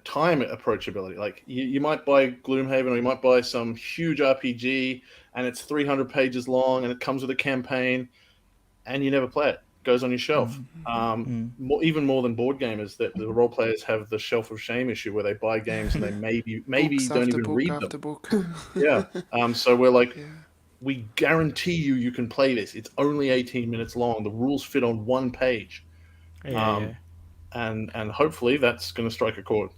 time approachability. Like you might buy Gloomhaven, or you might buy some huge RPG and it's 300 pages long and it comes with a campaign and you never play it. It goes on your shelf. Even more than board gamers, that the role players have the shelf of shame issue where they buy games and they maybe don't even read them. Book. Yeah. So we're like, we guarantee you can play this. It's only 18 minutes long. The rules fit on one page. And hopefully that's going to strike a chord.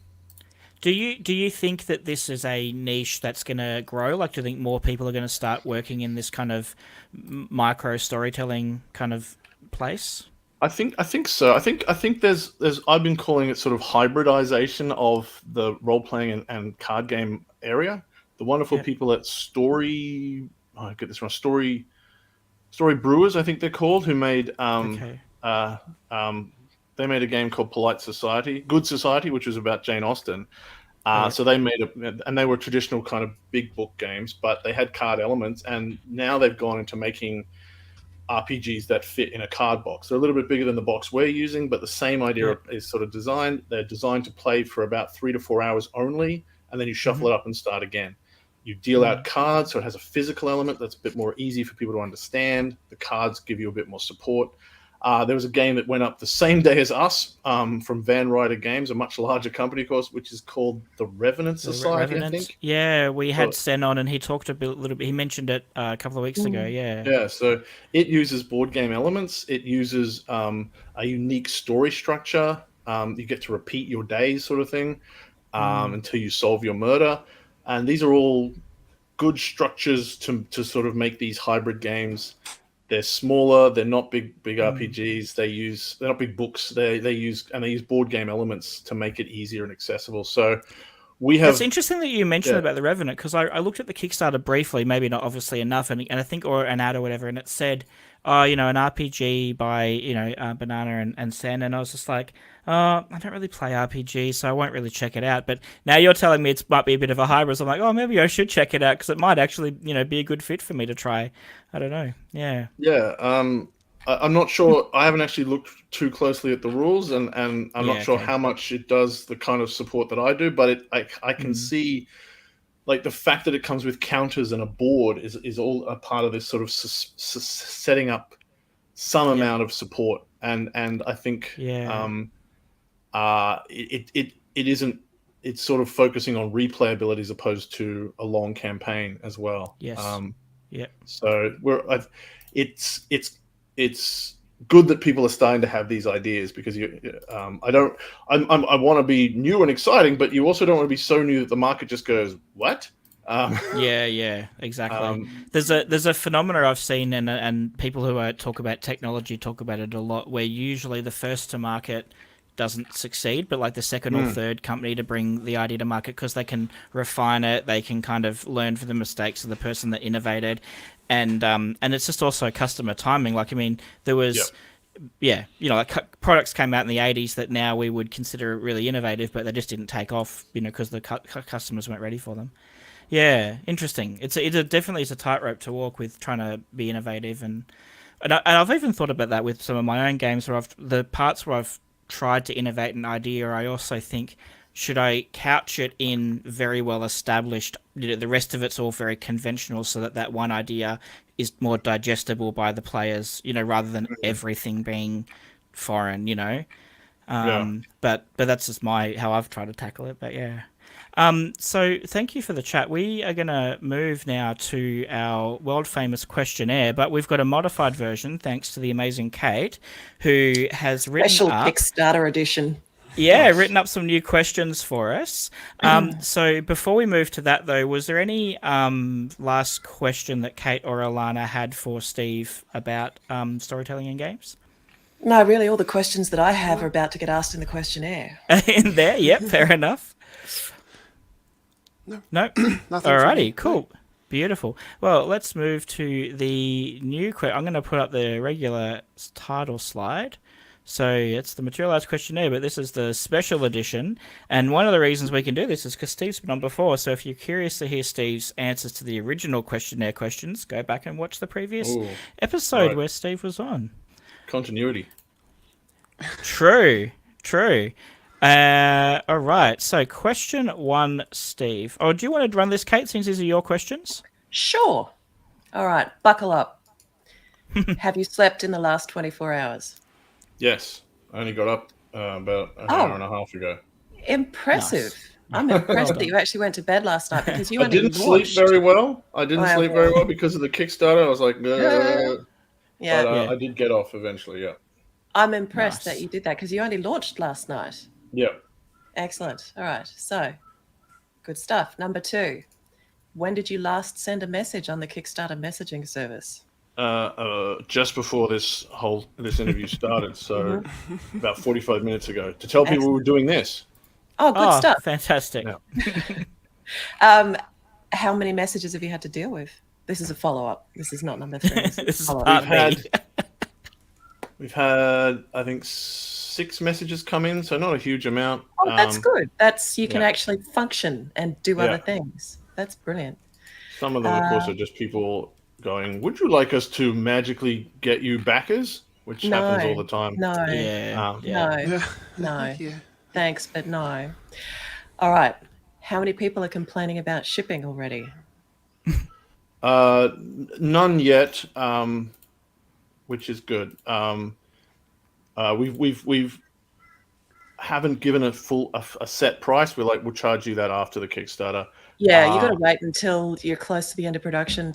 Do you think that this is a niche that's going to grow? Like, do you think more people are going to start working in this kind of micro storytelling kind of place? I think so. I think there's I've been calling it sort of hybridization of the role playing and card game area. The wonderful people at Story Brewers, I think they're called, who made they made a game called Good Society, which was about Jane Austen. So they made and they were traditional kind of big book games, but they had card elements, and now they've gone into making RPGs that fit in a card box. They're a little bit bigger than the box we're using, but the same idea is sort of designed. They're designed to play for about 3 to 4 hours only, and then you shuffle it up and start again. You deal out cards, so it has a physical element that's a bit more easy for people to understand. The cards give you a bit more support. There was a game that went up the same day as us, from Van Ryder Games, a much larger company, of course, which is called the Revenant Society, I think. Yeah, we had Sen on, and he talked a little bit. He mentioned it a couple of weeks ago. Yeah. So it uses board game elements. It uses a unique story structure. You get to repeat your days, sort of thing, until you solve your murder. And these are all good structures to sort of make these hybrid games. They're smaller. They're not big RPGs. They're not big books. They use board game elements to make it easier and accessible. So we have. It's interesting that you mentioned about the Revenant, because I looked at the Kickstarter briefly, maybe not obviously enough, and I think, or an ad or whatever, and it said, an RPG by Banana and Sen, and I was just like, I don't really play RPGs, so I won't really check it out. But now you're telling me it might be a bit of a hybrid, so I'm like, maybe I should check it out, because it might actually be a good fit for me to try. I don't know. Yeah. I'm not sure. I haven't actually looked too closely at the rules, and I'm not sure how much it does the kind of support that I do, but I can see, like, the fact that it comes with counters and a board is all a part of this sort of setting up some amount of support, and I think it isn't. It's sort of focusing on replayability as opposed to a long campaign as well. Yes. So it's good that people are starting to have these ideas, because I want to be new and exciting, but you also don't want to be so new that the market just goes, what? Yeah, exactly. Um, There's a phenomena I've seen, and people who talk about technology talk about it a lot, where usually the first to market doesn't succeed, but like the second or third company to bring the idea to market, because they can refine it, they can kind of learn from the mistakes of the person that innovated, and it's just also customer timing. Like, I mean, there yeah. was. Yeah, like products came out in the 80s that now we would consider really innovative, but they just didn't take off, because the customers weren't ready for them. Yeah, interesting. Definitely it's a tightrope to walk with trying to be innovative, and I've even thought about that with some of my own games where the parts where I've tried to innovate an idea. I also think, should I couch it in very well established? The rest of it's all very conventional, so that one idea is more digestible by the players, rather than everything being foreign. Yeah. But that's just how I've tried to tackle it. But yeah. So thank you for the chat. We are going to move now to our world famous questionnaire, but we've got a modified version thanks to the amazing Kate, who has written Special up Kickstarter edition. Yeah, Nice. written up some new questions for us. So before we move to that, though, was there any last question that Kate or Alana had for Steve about storytelling in games? No, really, all the questions that I have are about to get asked in the questionnaire. In there, yep, fair enough. No. No? Nothing from me. Alrighty, cool. Beautiful. Well, let's move to the new question. I'm going to put up the regular title slide. So it's the Materialise questionnaire, but this is the special edition. And one of the reasons we can do this is because Steve's been on before. So if you're curious to hear Steve's answers to the original questionnaire questions, go back and watch the previous Ooh, episode right. where Steve was on. Continuity. True. All right. So question 1, Steve. Oh, do you want to run this, Kate, since these are your questions? Sure. All right, buckle up. Have you slept in the last 24 hours? Yes. I only got up about an hour and a half ago. Impressive. Nice. I'm impressed that you actually went to bed last night, because you I only didn't launched. sleep very well. Okay. Because of the Kickstarter. I was like, Yeah. but I did get off eventually. Yeah. I'm impressed Nice. that you did that, because you only launched last night. Yeah. Excellent. All right. So, good stuff. Number 2. When did you last send a message on the Kickstarter messaging service? Just before this interview started, so about 45 minutes ago, to tell people we were doing this. Oh, good stuff. Fantastic. Yeah. How many messages have you had to deal with? This is a follow-up. This is not number 3. This is follow-up. part B. We've had, I think, 6 messages come in, so not a huge amount. Oh, that's good. You can yeah. actually function and do other things. That's brilliant. Some of them, of course, are just people going, "Would you like us to magically get you backers?" Which happens all the time. No. Yeah. No. Yeah. Thanks, but no. All right. How many people are complaining about shipping already? None yet, which is good. We've haven't given a set price. We'll charge you that after the Kickstarter. Yeah, you got to wait until you're close to the end of production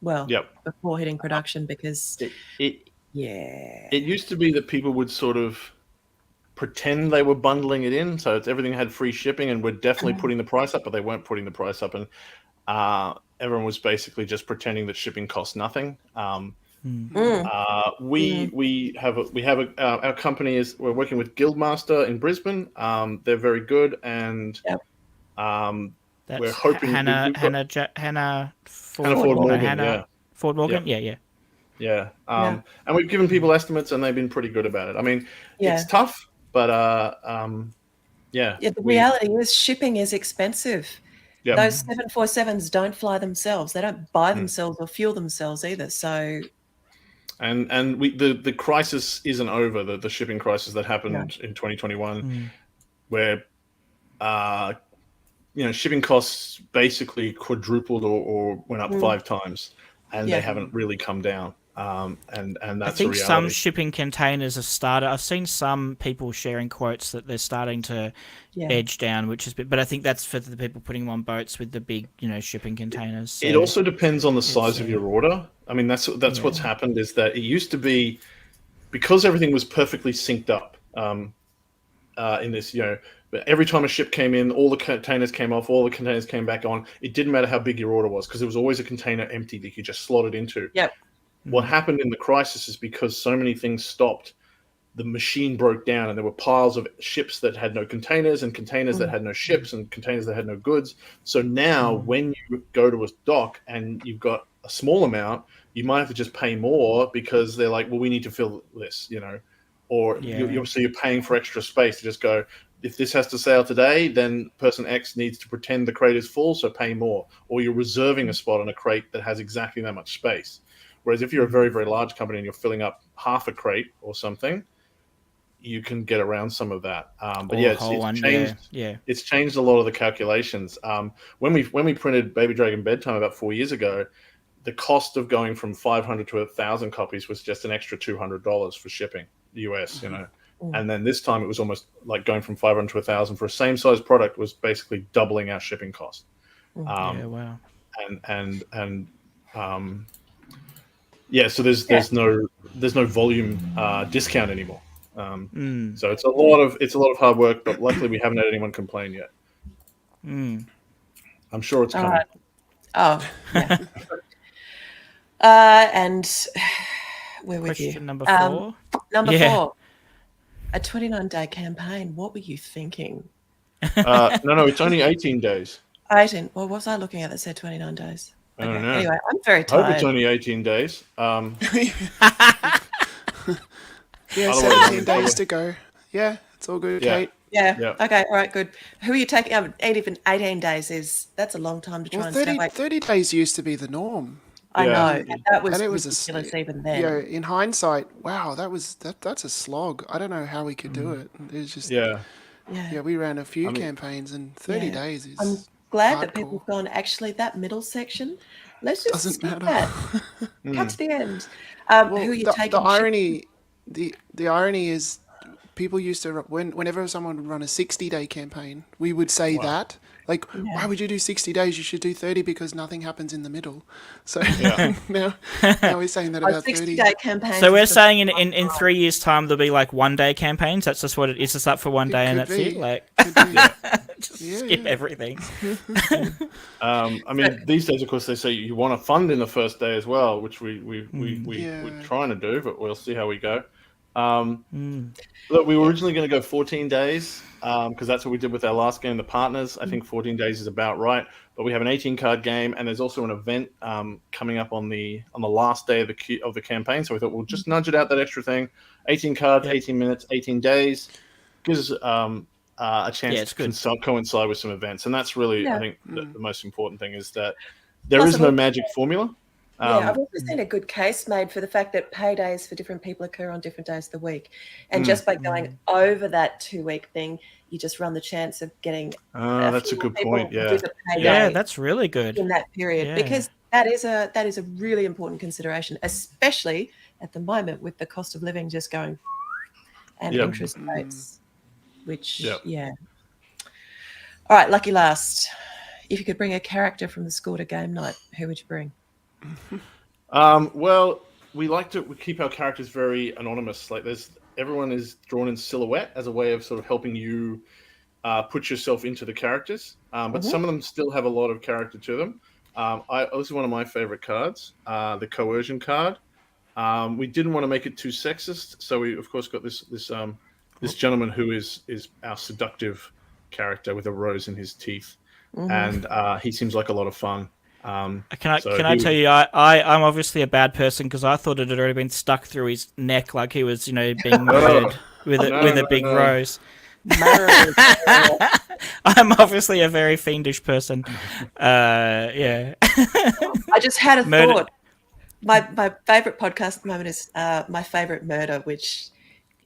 Yep. before hitting production, because It used to be that people would sort of pretend they were bundling it in, so everything had free shipping, and we're definitely putting the price up, but they weren't putting the price up, and everyone was basically just pretending that shipping cost nothing. We have our company we're working with Guildmaster in Brisbane. They're very good, and That's we're hoping Hannah Ford Morgan. Ford Morgan. Yeah. And we've given people estimates, and they've been pretty good about it. I mean, it's tough, but the reality is shipping is expensive. Yep. Those 747s don't fly themselves. They don't buy themselves or fuel themselves either. So, and the crisis isn't over. The shipping crisis that happened in 2021, where shipping costs basically quadrupled or went up 5 times, and they haven't really come down. And that's I think a reality. some shipping containers have started. I've seen some people sharing quotes that they're starting to edge down, which is but I think that's for the people putting them on boats with the big shipping containers. So it also depends on the size of your order. I mean, that's what's happened, is that it used to be, because everything was perfectly synced up in this, But every time a ship came in, all the containers came off, all the containers came back on. It didn't matter how big your order was because there was always a container empty that you could just slot it into. Yep. What happened in the crisis is because so many things stopped, the machine broke down and there were piles of ships that had no containers and containers that had no ships and containers that had no goods. So now when you go to a dock and you've got a small amount, you might have to just pay more because they're like, well, we need to fill this, or you're paying for extra space to just go, if this has to sail today, then person X needs to pretend the crate is full, so pay more. Or you're reserving a spot on a crate that has exactly that much space. Whereas if you're a very, very large company and you're filling up half a crate or something, you can get around some of that. But yeah, it's changed. Yeah, it's changed a lot of the calculations. When we printed Baby Dragon Bedtime about 4 years ago, the cost of going from 500 to 1,000 copies was just an extra $200 for shipping the US, And then this time it was almost like going from 500 to 1,000 for a same size product was basically doubling our shipping cost. Wow. So there's no volume discount anymore. So it's a lot of hard work, but luckily we haven't had anyone complain yet. I'm sure it's coming. Oh, yeah. And we're with you. Question number 4. Number 4, a 29-day campaign. What were you thinking? No, it's only 18 days. 18. What was I looking at that said 29 days? I don't know. Anyway, I'm very I tired. hope it's only 18 days. Yeah, 17 days to go. Yeah, it's all good, Kate. Yeah. Okay. All right. Good. Who are you taking? Even 18 days that's a long time to try and stay awake. 30 days used to be the norm. I know. And that was ridiculous even then. In hindsight, wow, that's a slog. I don't know how we could do it. It was just we ran a few campaigns and 30 days is I'm glad hardcore. that people have gone, actually, that middle section, let's just Doesn't skip matter. that. Cut to the end. Who are you taking? The irony is people used to, whenever someone would run a 60-day campaign, we would say that. Like, why would you do 60 days? You should do 30 because nothing happens in the middle. So now we're saying that about 30. 60-day campaigns. So we're saying in 3 years' time there'll be like 1 day campaigns. That's just what it is. Just up for 1 day and that's it. Like, just skip everything. I mean, these days, of course, they say you want to fund in the first day as well, which we're trying to do, but we'll see how we go. Look, we were originally going to go 14 days because that's what we did with our last game, the Partners. I think 14 days is about right. But we have an 18-card game, and there's also an event coming up on the last day of the campaign. So we thought we'll just nudge it out that extra thing. 18 cards, 18 minutes, 18 days gives us a chance to coincide with some events, and that's really I think the most important thing is that there is no magic formula. I've also seen a good case made for the fact that paydays for different people occur on different days of the week. And just by going over that 2-week thing, you just run the chance of getting that's a good point. Yeah, that's really good. In that period. Because that is a really important consideration, especially at the moment with the cost of living just going and interest rates. Which All right, lucky last. If you could bring a character from the school to game night, who would you bring? Well, we keep our characters very anonymous. Like everyone is drawn in silhouette as a way of sort of helping you put yourself into the characters. But some of them still have a lot of character to them. This is one of my favorite cards, the coercion card. We didn't want to make it too sexist, so we of course got this gentleman who is our seductive character with a rose in his teeth, and he seems like a lot of fun. Can I tell you, I'm obviously a bad person because I thought it had already been stuck through his neck like he was, being murdered with a big rose. I'm obviously a very fiendish person. I just had a thought. My favorite podcast at the moment is My Favorite Murder, which...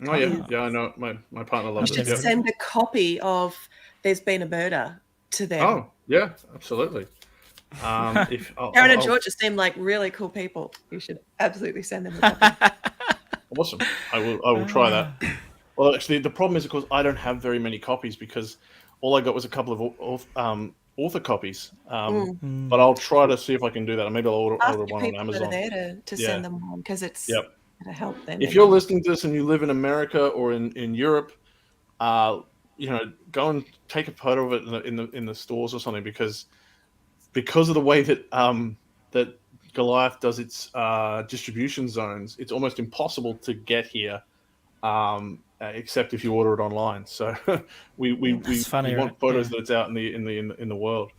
Oh, yeah, I know. My partner loves it. Just send a copy of There's Been a Murder to them. Oh, yeah, absolutely. Karen and Georgia seem like really cool people. You should absolutely send them a copy. Awesome. I will try that. Well, actually, the problem is, of course, I don't have very many copies because all I got was a couple of author copies. But I'll try to see if I can do that. Maybe I'll order one on Amazon. That are there to send them on because it's to help them. If you're listening to this and you live in America or in Europe, go and take a photo of it in the stores or something, because of the way that that Goliath does its distribution zones, it's almost impossible to get here, except if you order it online. So we funny, right? want photos Yeah. that it's out in the world.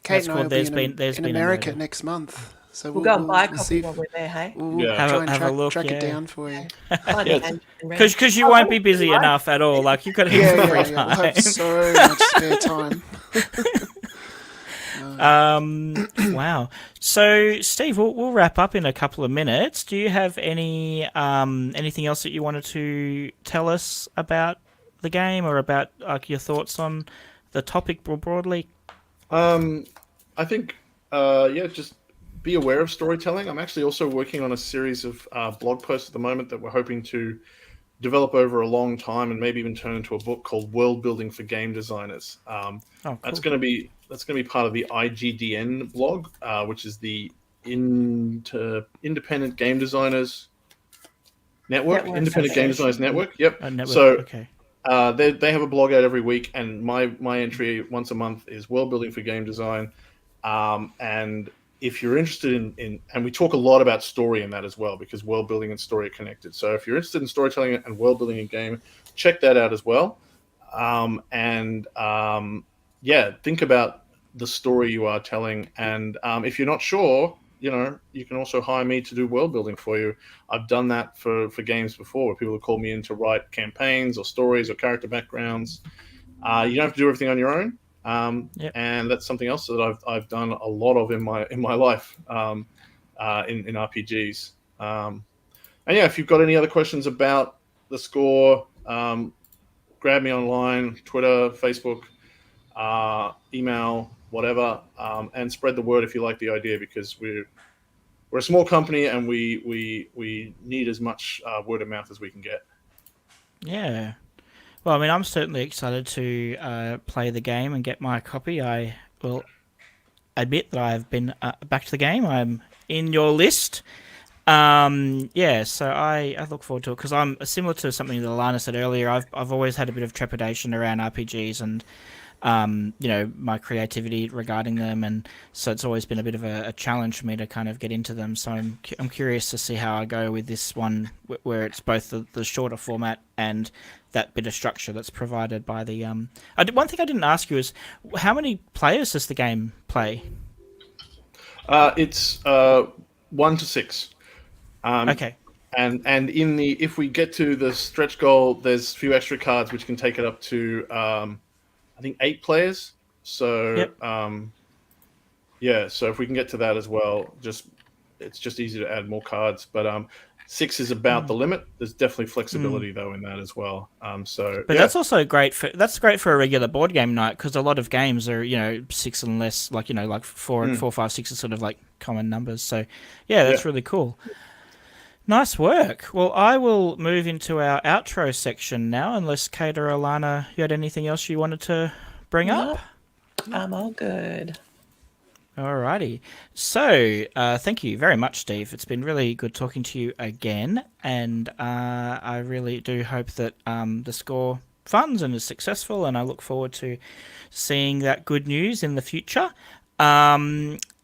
Kate That's and I cool. will There's be been in America next month, so We'll go and buy a we'll copy see while we're there, hey? we'll Yeah. try and Have a look, track it yeah. down for you. Find Yeah, it, Andrew and Ren. Because you won't be busy enough at all. Like you've got heaps of free We'll time. have so much spare time. Wow. So, Steve, we'll wrap up in a couple of minutes. Do you have anything else that you wanted to tell us about the game, or about like your thoughts on the topic more broadly? I think, just be aware of storytelling. I'm actually also working on a series of blog posts at the moment that we're hoping to develop over a long time, and maybe even turn into a book called World Building for Game Designers. Cool. That's going to be part of the IGDN blog, which is the Independent Game Designers Network. Independent Game Designers Network. Yep. Network. So Okay. they have a blog out every week, and my entry once a month is World Building for Game Design. And if you're interested in and we talk a lot about story in that as well, because world building and story are connected. So if you're interested in storytelling and world building in game, check that out as well. Think about the story you are telling. And if you're not sure, you can also hire me to do world building for you. I've done that for games before, where people have called me in to write campaigns or stories or character backgrounds. You don't have to do everything on your own. And that's something else that I've done a lot of in my life, in RPGs. If you've got any other questions about the score, grab me online, Twitter, Facebook, email, whatever, and spread the word if you like the idea, because we're a small company and we need as much word of mouth as we can get. Yeah. Well, I mean, I'm certainly excited to play the game and get my copy. I will admit that I've been back to the game. I'm in your list. So I look forward to it, because I'm similar to something that Alana said earlier. I've always had a bit of trepidation around RPGs and my creativity regarding them, and so it's always been a bit of a challenge for me to kind of get into them. So I'm curious to see how I go with this one, where it's both the shorter format and that bit of structure that's provided by the. One thing I didn't ask you is, how many players does the game play? It's 1 to 6. Okay. And if we get to the stretch goal, there's a few extra cards which can take it up to I think 8 players. So Yep. So if we can get to that as well, it's just easy to add more cards. But 6 is about the limit. There's definitely flexibility though in that as well. But that's also great for a regular board game night, because a lot of games are 6 and less, like like 4, 5, 6 are sort of like common numbers. So that's really cool. Nice work. Well, I will move into our outro section now, unless Kate or Alana, you had anything else you wanted to bring up? I'm all good. Alrighty. So, thank you very much, Steve. It's been really good talking to you again, and I really do hope that the score funds and is successful, and I look forward to seeing that good news in the future.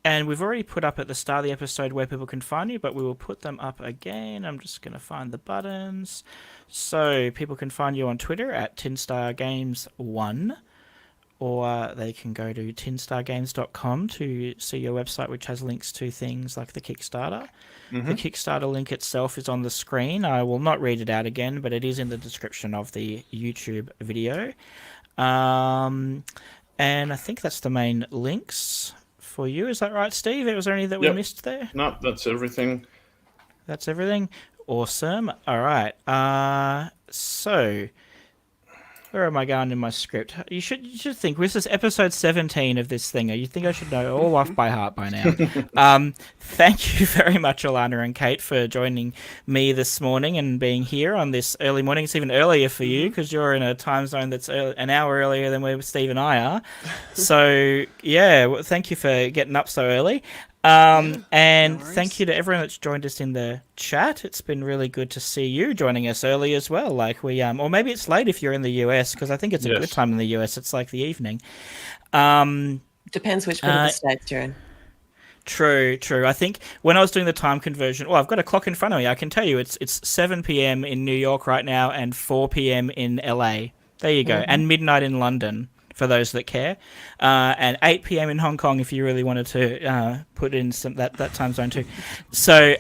And we've already put up at the start of the episode where people can find you, but we will put them up again. I'm just going to find the buttons. So people can find you on Twitter at tinstargames1, or they can go to tinstargames.com to see your website, which has links to things like the Kickstarter. The Kickstarter link itself is on the screen. I will not read it out again, but it is in the description of the YouTube video. And I think that's the main links for you. Is that right, Steve? Was there any that we missed there? No, that's everything. That's everything? Awesome. All right. So where am I going in my script? You should think, this is episode 17 of this thing. You think I should know all off by heart by now. Thank you very much, Alana and Kate, for joining me this morning and being here on this early morning. It's even earlier for you, because you're in a time zone that's an hour earlier than where Steve and I are. So, thank you for getting up so early. And no worries. thank you to everyone that's joined us in the chat. It's been really good to see you joining us early as well. Like we, or maybe it's late if you're in the US, because I think it's a good time in the US. It's like the evening. Depends which bit of the States you're in. True. I think when I was doing the time conversion, I've got a clock in front of me. I can tell you it's 7 p.m. in New York right now and 4 p.m. in LA. There you go. And midnight in London, for those that care. And 8 p.m. in Hong Kong if you really wanted to put in that time zone too. So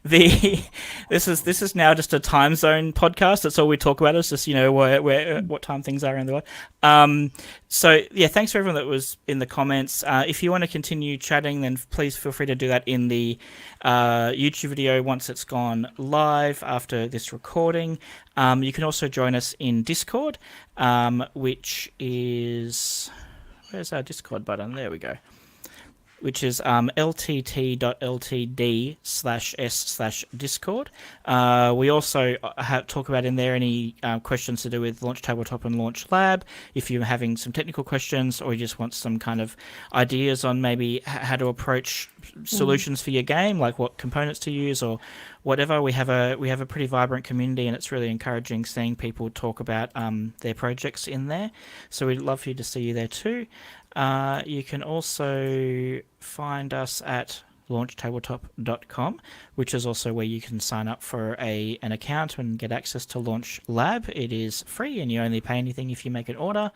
this is now just a time zone podcast. That's all we talk about. Is just what time things are in the world. So yeah, thanks for everyone that was in the comments. If you want to continue chatting, then please feel free to do that in the YouTube video once it's gone live after this recording. You can also join us in Discord, which is... Where's our Discord button? There we go. Which is ltt.ltd/s/discord. We also talk about in there any questions to do with Launch Tabletop and Launch Lab. If you're having some technical questions or you just want some kind of ideas on maybe how to approach solutions for your game, like what components to use or whatever, we have a pretty vibrant community, and it's really encouraging seeing people talk about their projects in there. So we'd love for you to see you there too. You can also find us at launchtabletop.com, which is also where you can sign up for an account and get access to Launch Lab. It is free, and you only pay anything if you make an order.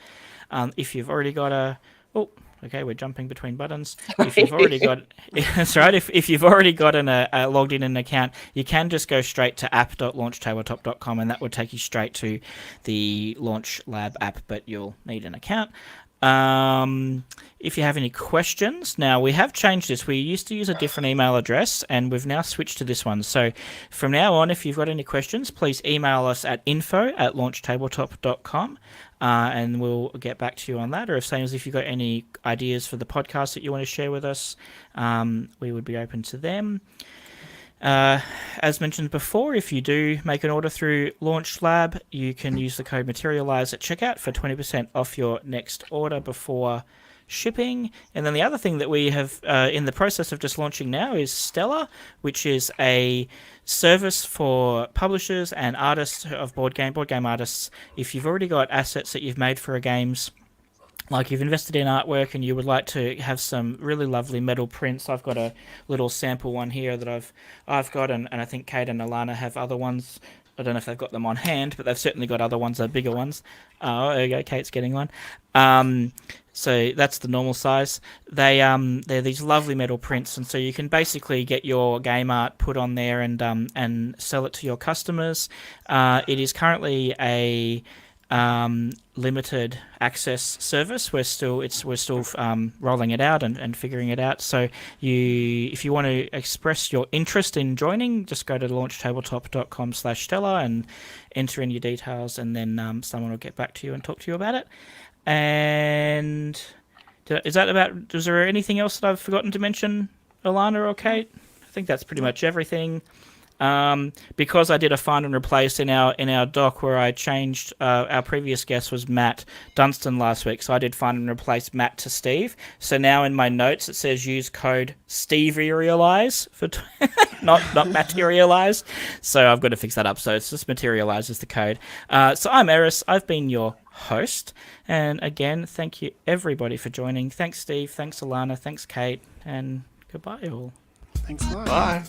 If you've already got a... Oh, okay, we're jumping between buttons. If you've already got... That's right. If you've already got logged in an account, you can just go straight to app.launchtabletop.com, and that will take you straight to the Launch Lab app, but you'll need an account. If you have any questions, now we have changed this. We used to use a different email address, and we've now switched to this one. So from now on, if you've got any questions, please email us at info@launchtabletop.com, and we'll get back to you on that. Or if you've got any ideas for the podcast that you want to share with us, we would be open to them. As mentioned before, if you do make an order through Launch Lab, you can use the code Materialise at checkout for 20% off your next order before shipping. And then the other thing that we have in the process of just launching now is Stellar, which is a service for publishers and artists of board game artists. If you've already got assets that you've made for games, like you've invested in artwork and you would like to have some really lovely metal prints. I've got a little sample one here that I've got, and I think Kate and Alana have other ones. I don't know if they've got them on hand, but they've certainly got other ones, bigger ones. Oh, there you go, Kate's getting one. So that's the normal size. They're these lovely metal prints, and so you can basically get your game art put on there and sell it to your customers. It is currently a limited access service. We're still rolling it out and figuring it out. So if you want to express your interest in joining, just go to launchtabletop.com/Stellar and enter in your details, and then someone will get back to you and talk to you about it. And is there anything else that I've forgotten to mention, Alana or Kate? I think that's pretty much everything. Because I did a find and replace in our doc where I changed, our previous guest was Matt Dunstan last week, so I did find and replace Matt to Steve. So now in my notes it says use code SteveRealize for not Materialise. So I've got to fix that up. So it's just Materialise is the code. So I'm Eris. I've been your host, and again, thank you everybody for joining. Thanks Steve. Thanks Alana. Thanks Kate. And goodbye all. Thanks a lot. Bye.